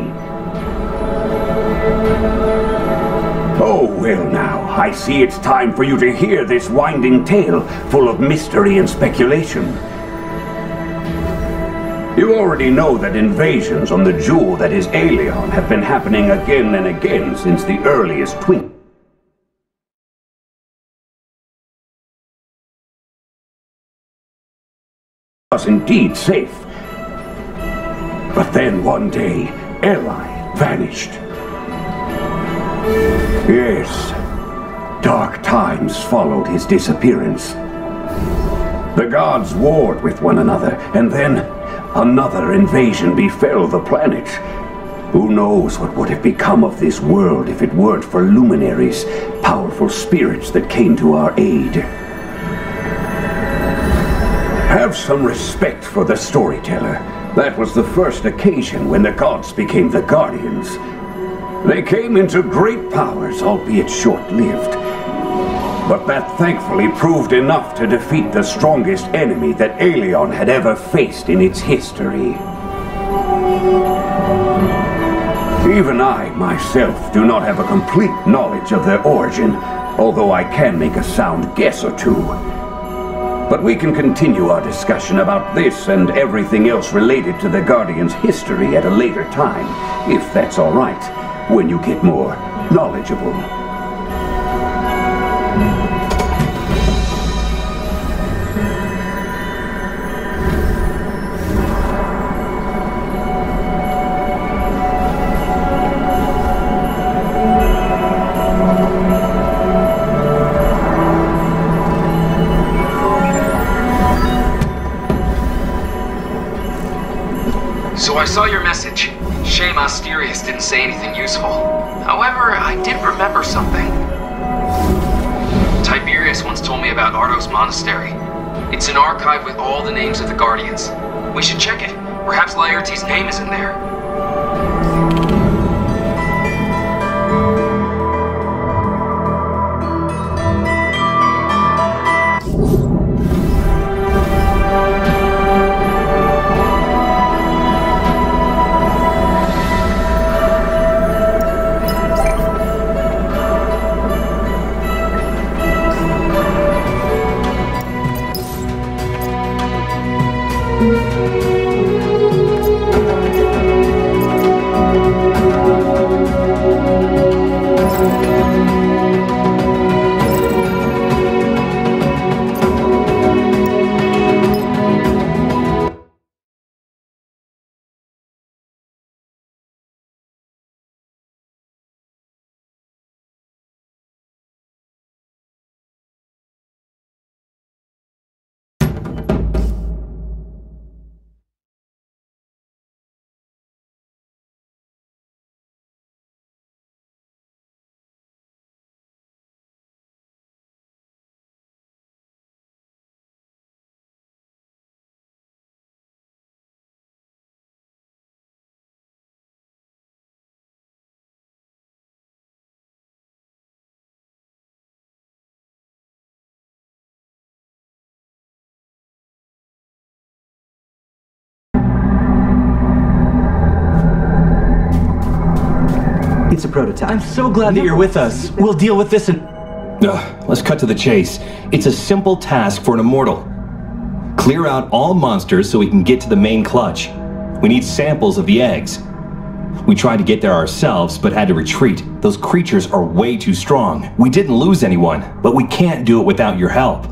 Oh, well now, I see it's time for you to hear this winding tale full of mystery and speculation. You already know that invasions on the jewel that is Aelion have been happening again and again since the earliest twinkling. Was indeed safe. But then one day, Eli vanished. Yes, dark times followed his disappearance. The gods warred with one another, and then another invasion befell the planet. Who knows what would have become of this world if it weren't for luminaries, powerful spirits that came to our aid. Have some respect for the storyteller. That was the first occasion when the gods became the guardians. They came into great powers, albeit short-lived. But that thankfully proved enough to defeat the strongest enemy that Aelion had ever faced in its history. Even I, myself, do not have a complete knowledge of their origin, although I can make a sound guess or two. But we can continue our discussion about this and everything else related to the Guardian's history at a later time, if that's all right, when you get more knowledgeable. saw your message. Shame Asterius didn't say anything useful. However, I did remember something. Tiberius once told me about Ardos Monastery. It's an archive with all the names of the Guardians. We should check it. Perhaps Laertes' name is in there. It's a prototype. I'm so glad that you're with us. We'll deal with this and... Let's cut to the chase. It's a simple task for an immortal. Clear out all monsters so we can get to the main clutch. We need samples of the eggs. We tried to get there ourselves, but had to retreat. Those creatures are way too strong. We didn't lose anyone, but we can't do it without your help.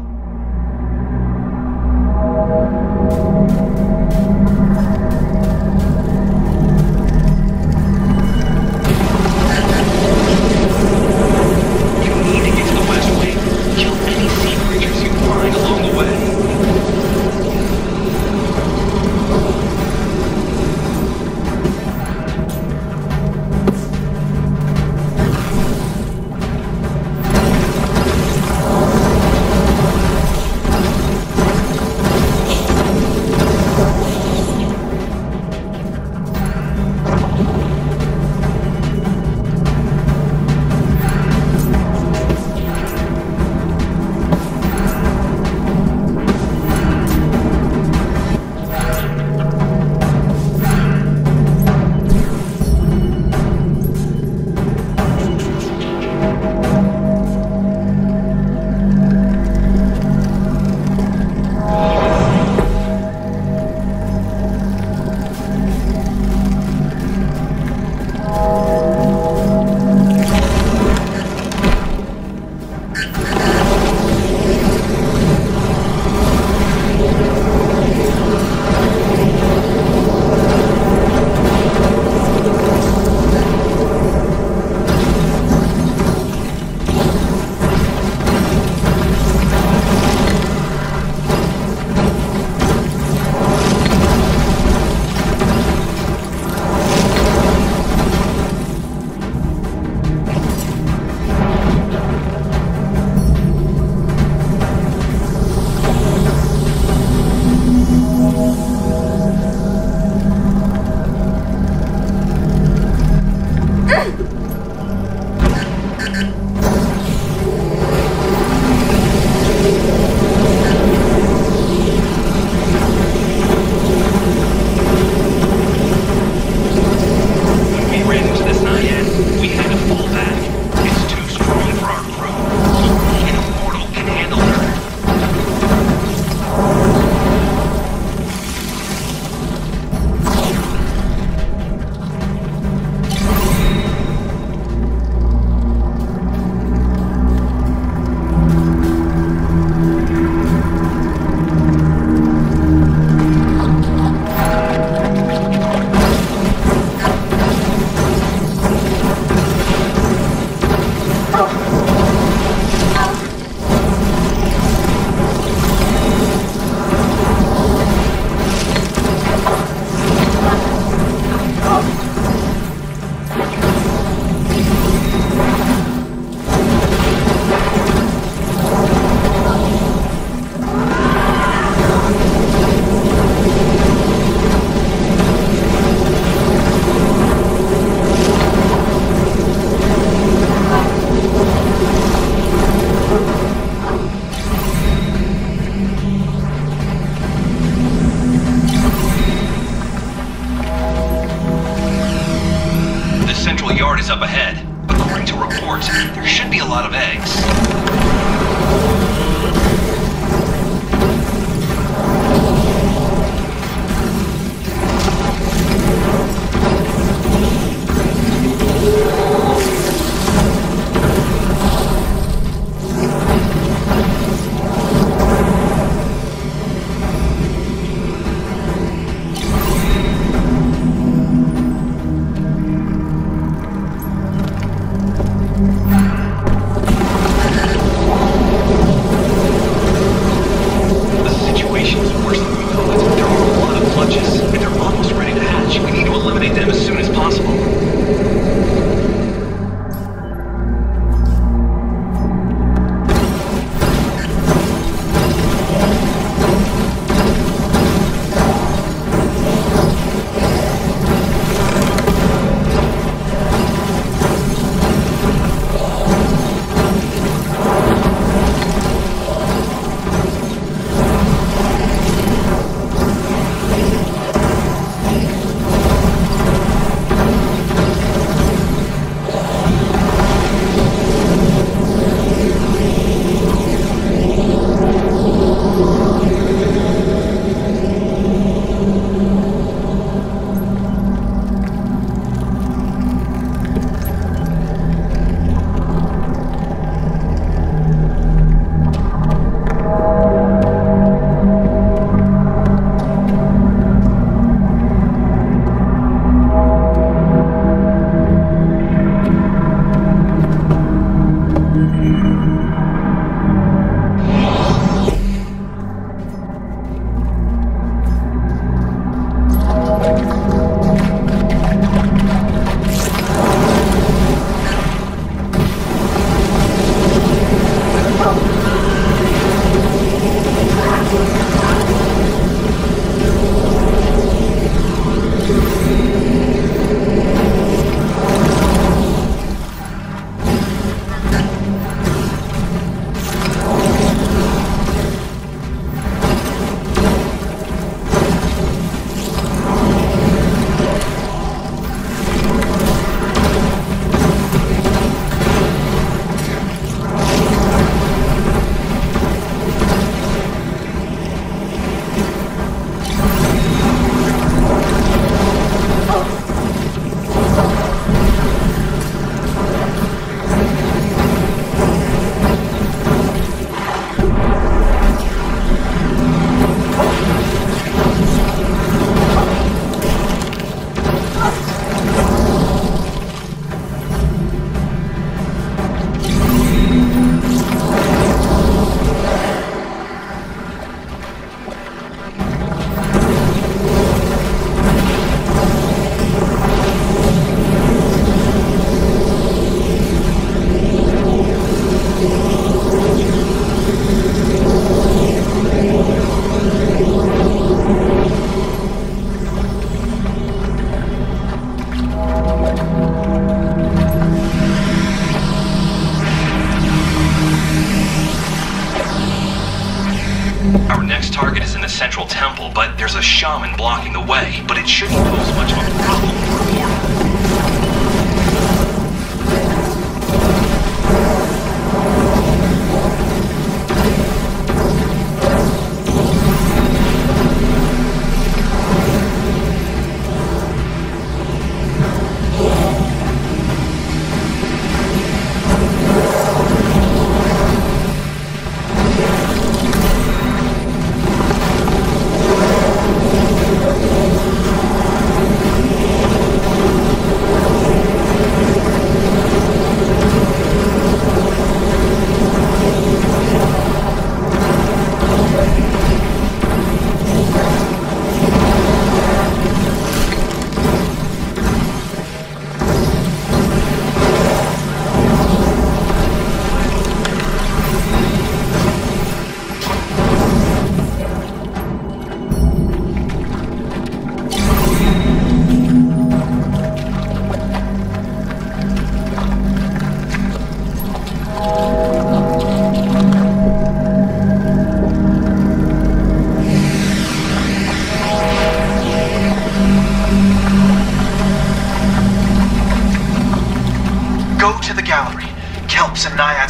target is in the central temple, but there's a shaman blocking the way. But it shouldn't pose much of a problem for a mortal.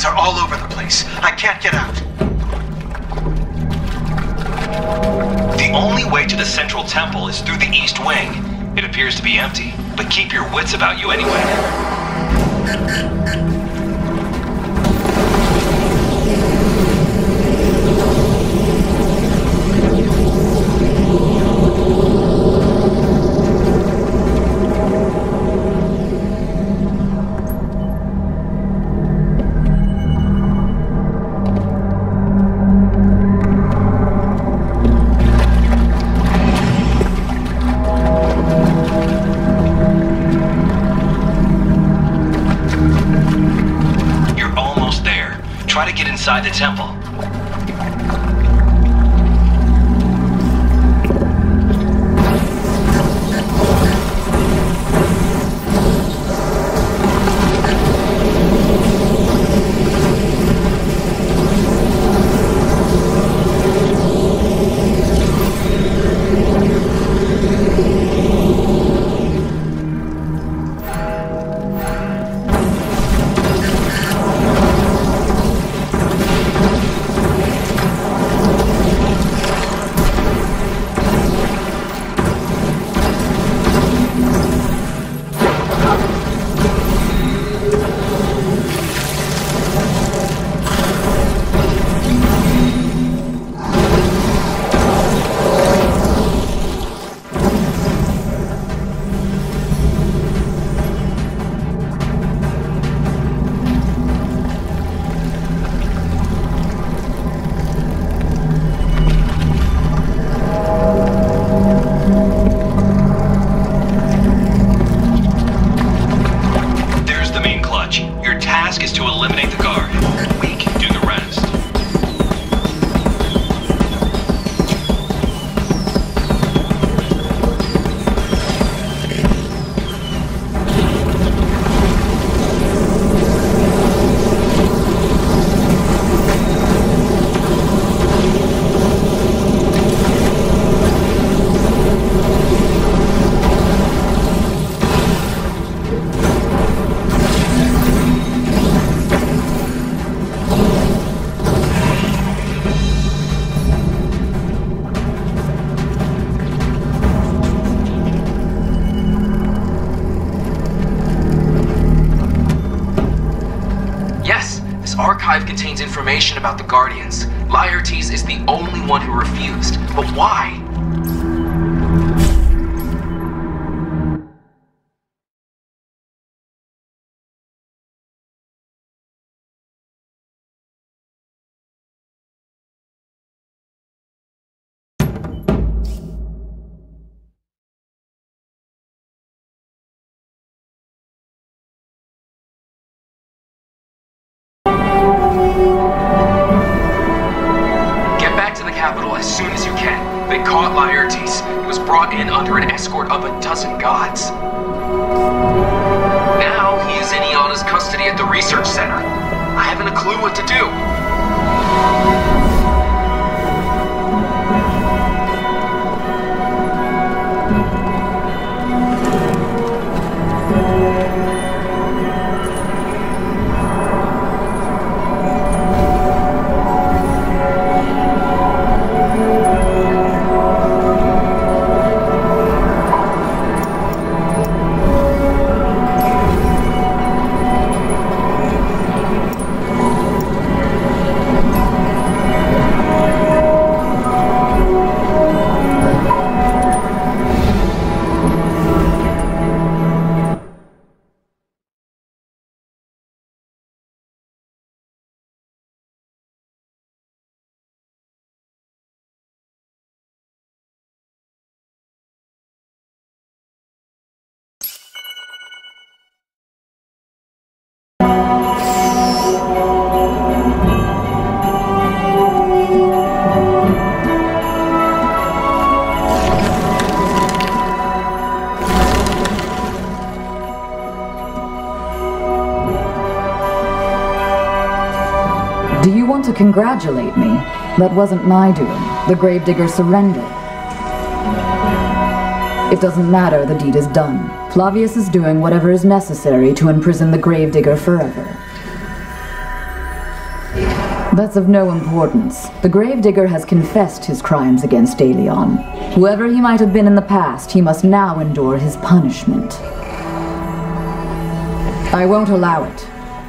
Are all over the place. I can't get out. The only way to the central temple is through the east wing. It appears to be empty, but keep your wits about you anyway. Inside the temple. archive contains information about the Guardians. Laertes is the only one who refused. But why? As soon as you can. They caught Laertes. He was brought in under an escort of a dozen gods. Now he is in Iana's custody at the research center. I haven't a clue what to do. Do you want to congratulate me? That wasn't my doing. The Gravedigger surrendered. It doesn't matter, the deed is done. Flavius is doing whatever is necessary to imprison the Gravedigger forever. That's of no importance. The Gravedigger has confessed his crimes against Aelion. Whoever he might have been in the past, he must now endure his punishment. I won't allow it.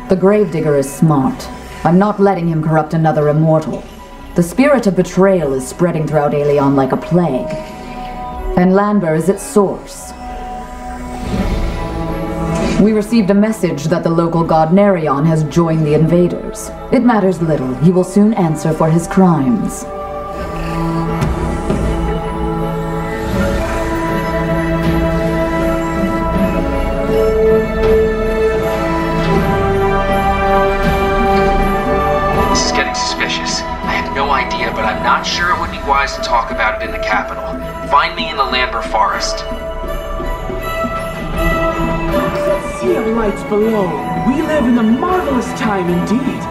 The Gravedigger is smart. I'm not letting him corrupt another immortal. The spirit of betrayal is spreading throughout Aelion like a plague. And Lanber is its source. We received a message that the local god Nerion has joined the invaders. It matters little. He will soon answer for his crimes. This is getting suspicious. I have no idea, but I'm not sure it would be wise to talk about it in the capital. Find me in the Lanber Forest. Sea of lights below. We live in a marvelous time indeed.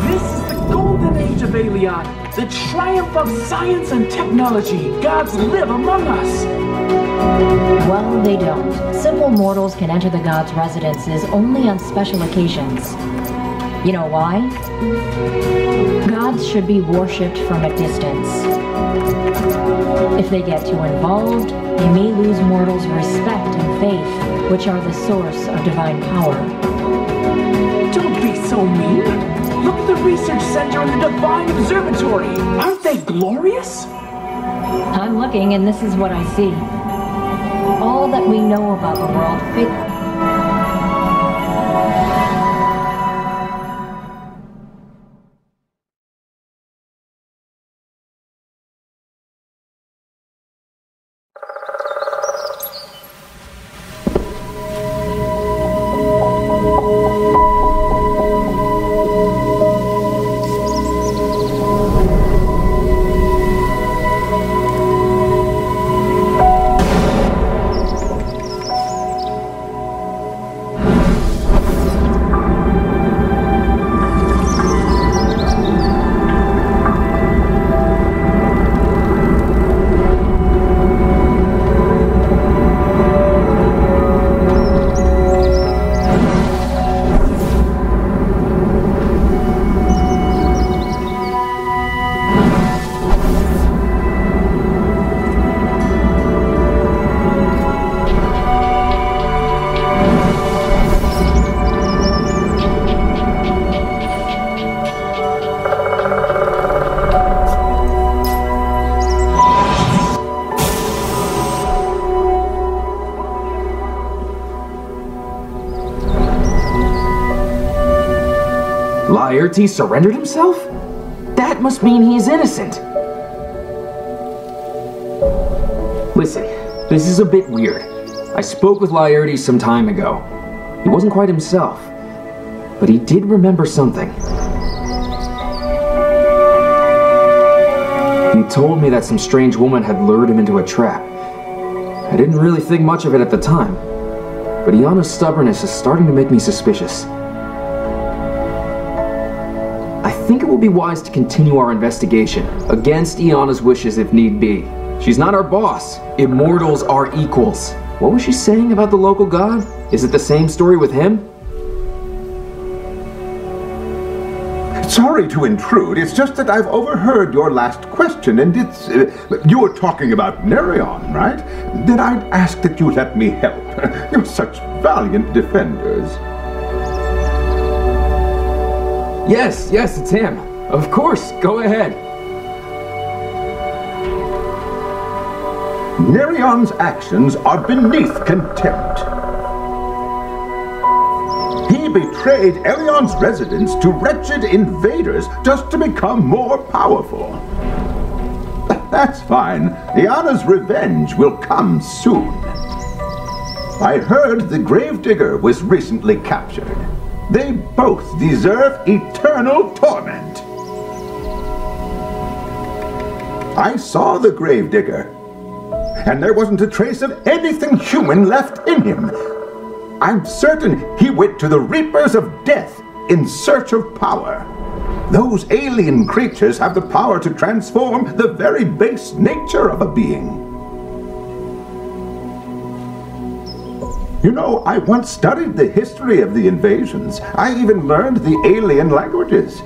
This is the golden age of Aelion, the triumph of science and technology. Gods live among us. Well, they don't. Simple mortals can enter the gods' residences only on special occasions. You know why? Gods should be worshipped from a distance. If they get too involved, they may lose mortals' respect and faith, which are the source of divine power. Don't be so mean. Look at the research center and the divine observatory. Aren't they glorious? I'm looking, and this is what I see. All that we know about the world fit. Laertes surrendered himself? That must mean he's innocent. Listen, this is a bit weird. I spoke with Laertes some time ago. He wasn't quite himself, but he did remember something. He told me that some strange woman had lured him into a trap. I didn't really think much of it at the time, but Iana's stubbornness is starting to make me suspicious. I think it will be wise to continue our investigation, against Iana's wishes if need be. She's not our boss. Immortals are equals. What was she saying about the local god? Is it the same story with him? Sorry to intrude, it's just that I've overheard your last question, and it's... you were talking about Nerion, right? Then I'd ask that you let me help. You're such valiant defenders. Yes, it's him. Of course, go ahead. Nerion's actions are beneath contempt. He betrayed Elion's residents to wretched invaders just to become more powerful. That's fine. Iana's revenge will come soon. I heard the Gravedigger was recently captured. They both deserve eternal torment. I saw the Gravedigger, and there wasn't a trace of anything human left in him. I'm certain he went to the Reapers of Death in search of power. Those alien creatures have the power to transform the very base nature of a being. You know, I once studied the history of the invasions. I even learned the alien languages.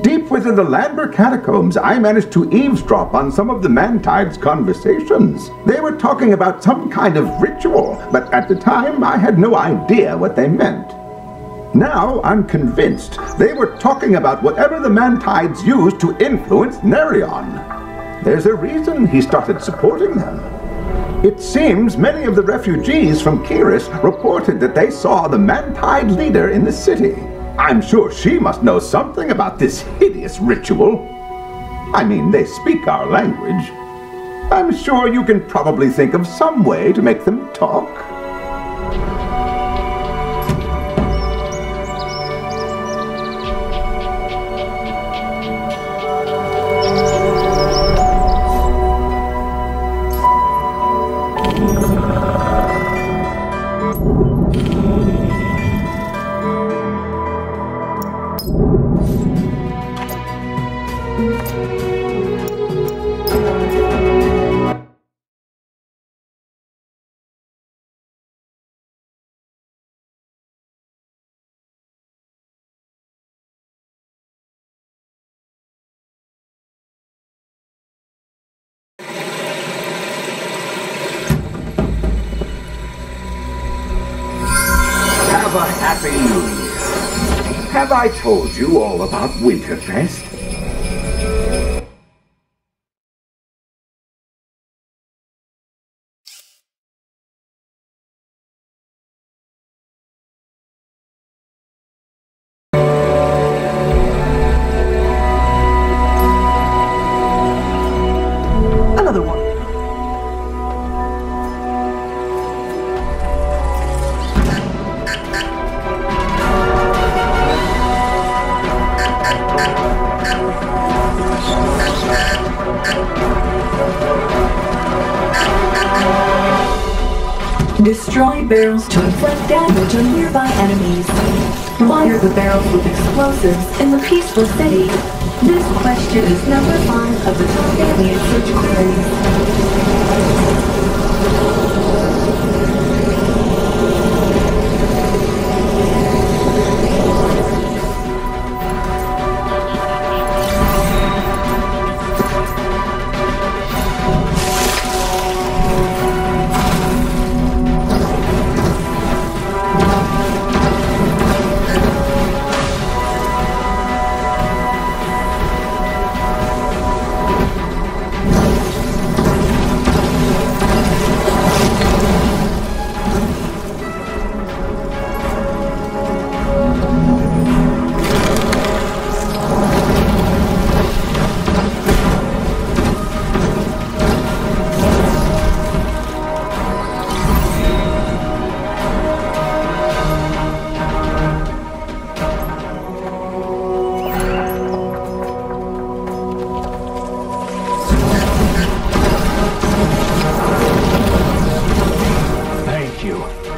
Deep within the Landber catacombs, I managed to eavesdrop on some of the Mantide's conversations. They were talking about some kind of ritual, but at the time I had no idea what they meant. Now I'm convinced they were talking about whatever the Mantides used to influence Nerion. There's a reason he started supporting them. It seems many of the refugees from Kiris reported that they saw the Mantide leader in the city. I'm sure she must know something about this hideous ritual. I mean, they speak our language. I'm sure you can probably think of some way to make them talk. Have a happy new year. Have I told you all about Winterfest? Another one. Destroy barrels to inflict damage on nearby enemies. Fire the barrels with explosives in the peaceful city. This question is number 5 of the top alien search queries.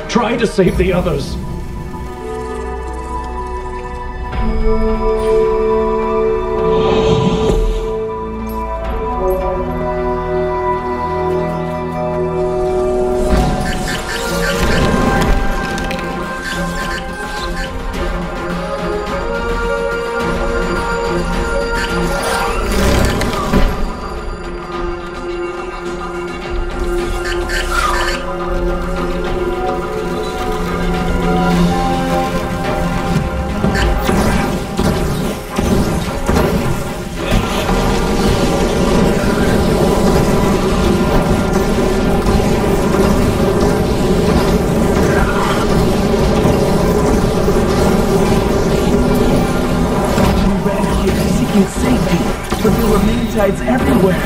Try to save the others. Mantides everywhere.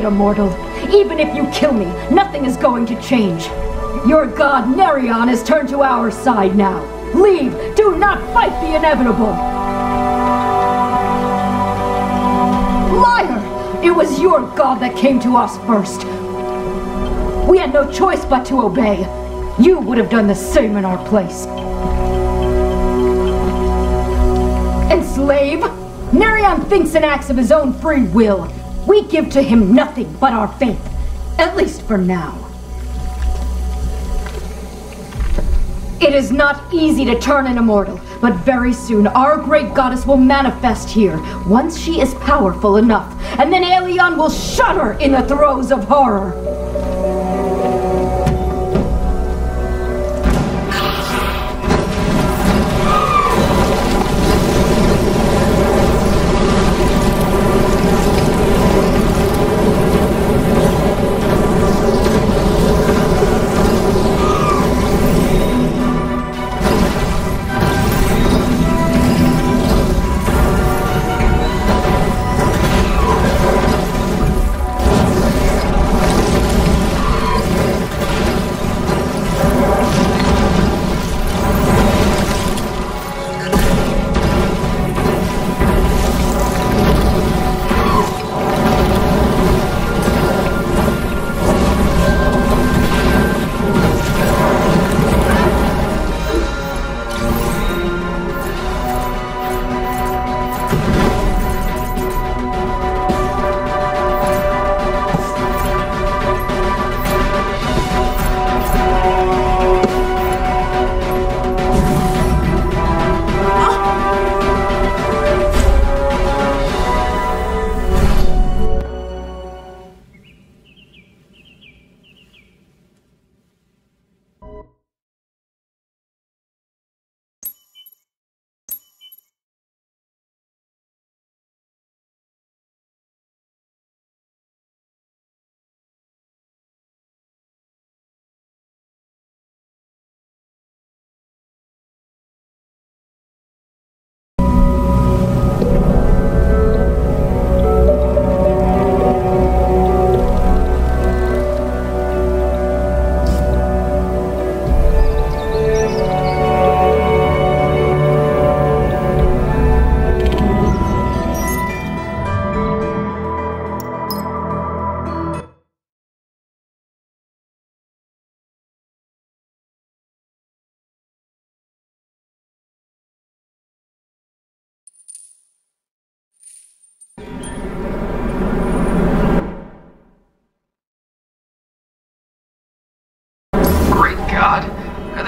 Immortal. Even if you kill me, nothing is going to change. Your god Nerion has turned to our side now. Leave! Do not fight the inevitable! Liar! It was your god that came to us first. We had no choice but to obey. You would have done the same in our place. Enslave? Nerion thinks and acts of his own free will. We give to him nothing but our faith, at least for now. It is not easy to turn an immortal, but very soon our great goddess will manifest here, once she is powerful enough, and then Aelion will shudder in the throes of horror.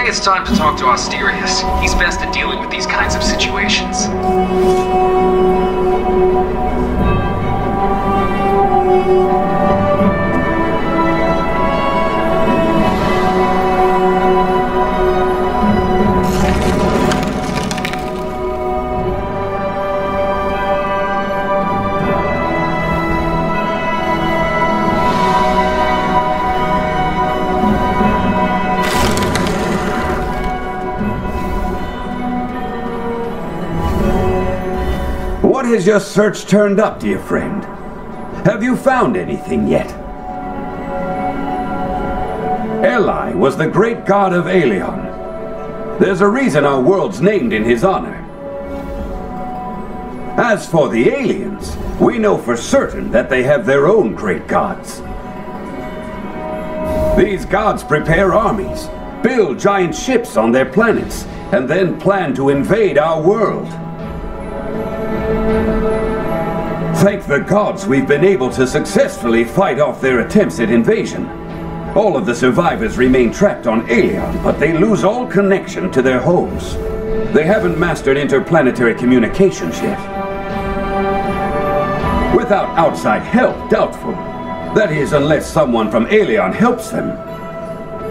It's time to talk to Asterius. He's best at dealing with these kinds of situations. What has your search turned up, dear friend? Have you found anything yet? Eli was the great god of Aelion. There's a reason our world's named in his honor. As for the aliens, we know for certain that they have their own great gods. These gods prepare armies, build giant ships on their planets, and then plan to invade our world. Thank the gods we've been able to successfully fight off their attempts at invasion. All of the survivors remain trapped on Aelion, but they lose all connection to their homes. They haven't mastered interplanetary communications yet. Without outside help, doubtful. That is, unless someone from Aelion helps them.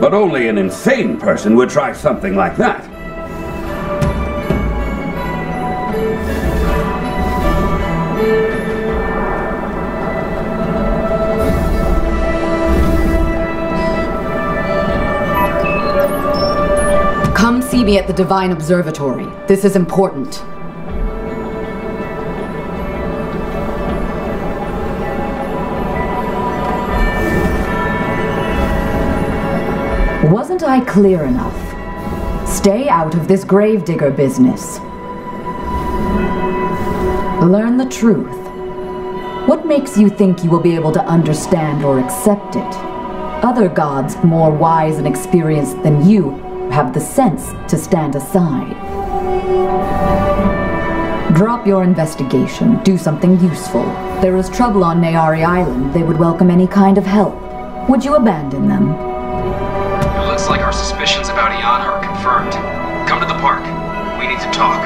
But only an insane person would try something like that. Come see me at the Divine Observatory. This is important. Wasn't I clear enough? Stay out of this Gravedigger business. Learn the truth. What makes you think you will be able to understand or accept it? Other gods more wise and experienced than you have the sense to stand aside. Drop your investigation. Do something useful. There is trouble on Nayari Island. They would welcome any kind of help. Would you abandon them? It looks like our suspicions about Iana are confirmed. Come to the park. We need to talk.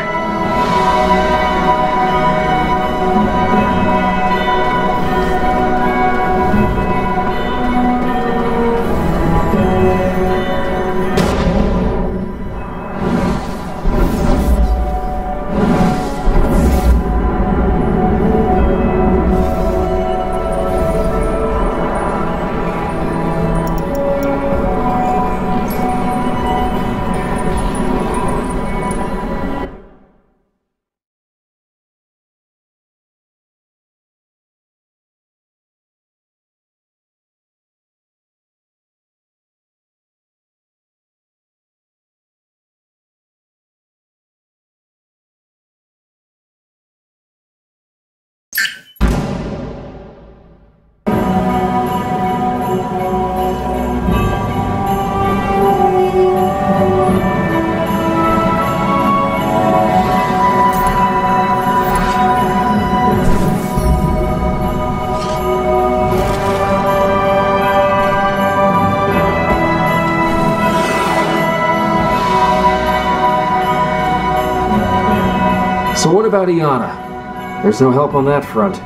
So what about Iana? There's no help on that front.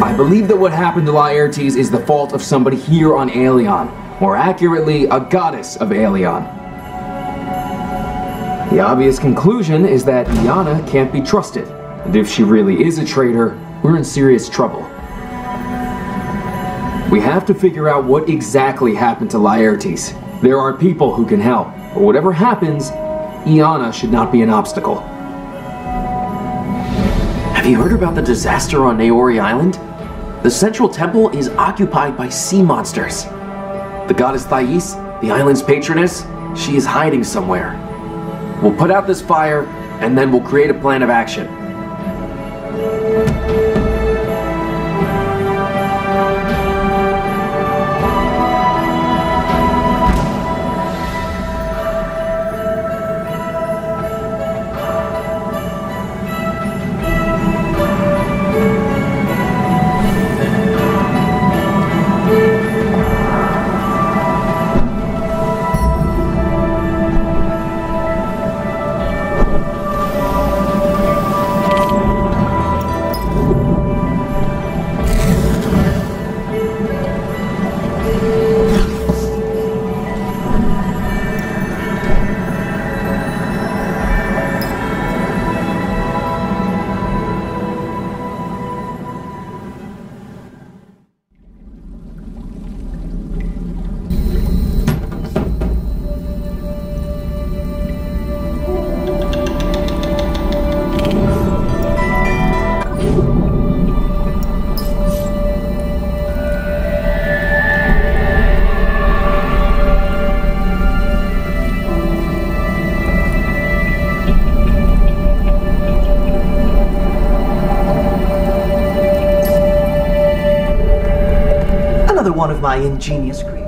I believe that what happened to Laertes is the fault of somebody here on Aelion. More accurately, a goddess of Aelion. The obvious conclusion is that Iana can't be trusted, and if she really is a traitor, we're in serious trouble. We have to figure out what exactly happened to Laertes. There are people who can help, but whatever happens, Iana should not be an obstacle. Have you heard about the disaster on Nayori Island? The central temple is occupied by sea monsters. The goddess Thais, the island's patroness, she is hiding somewhere. We'll put out this fire, and then we'll create a plan of action. One of my ingenious creations.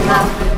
Wow.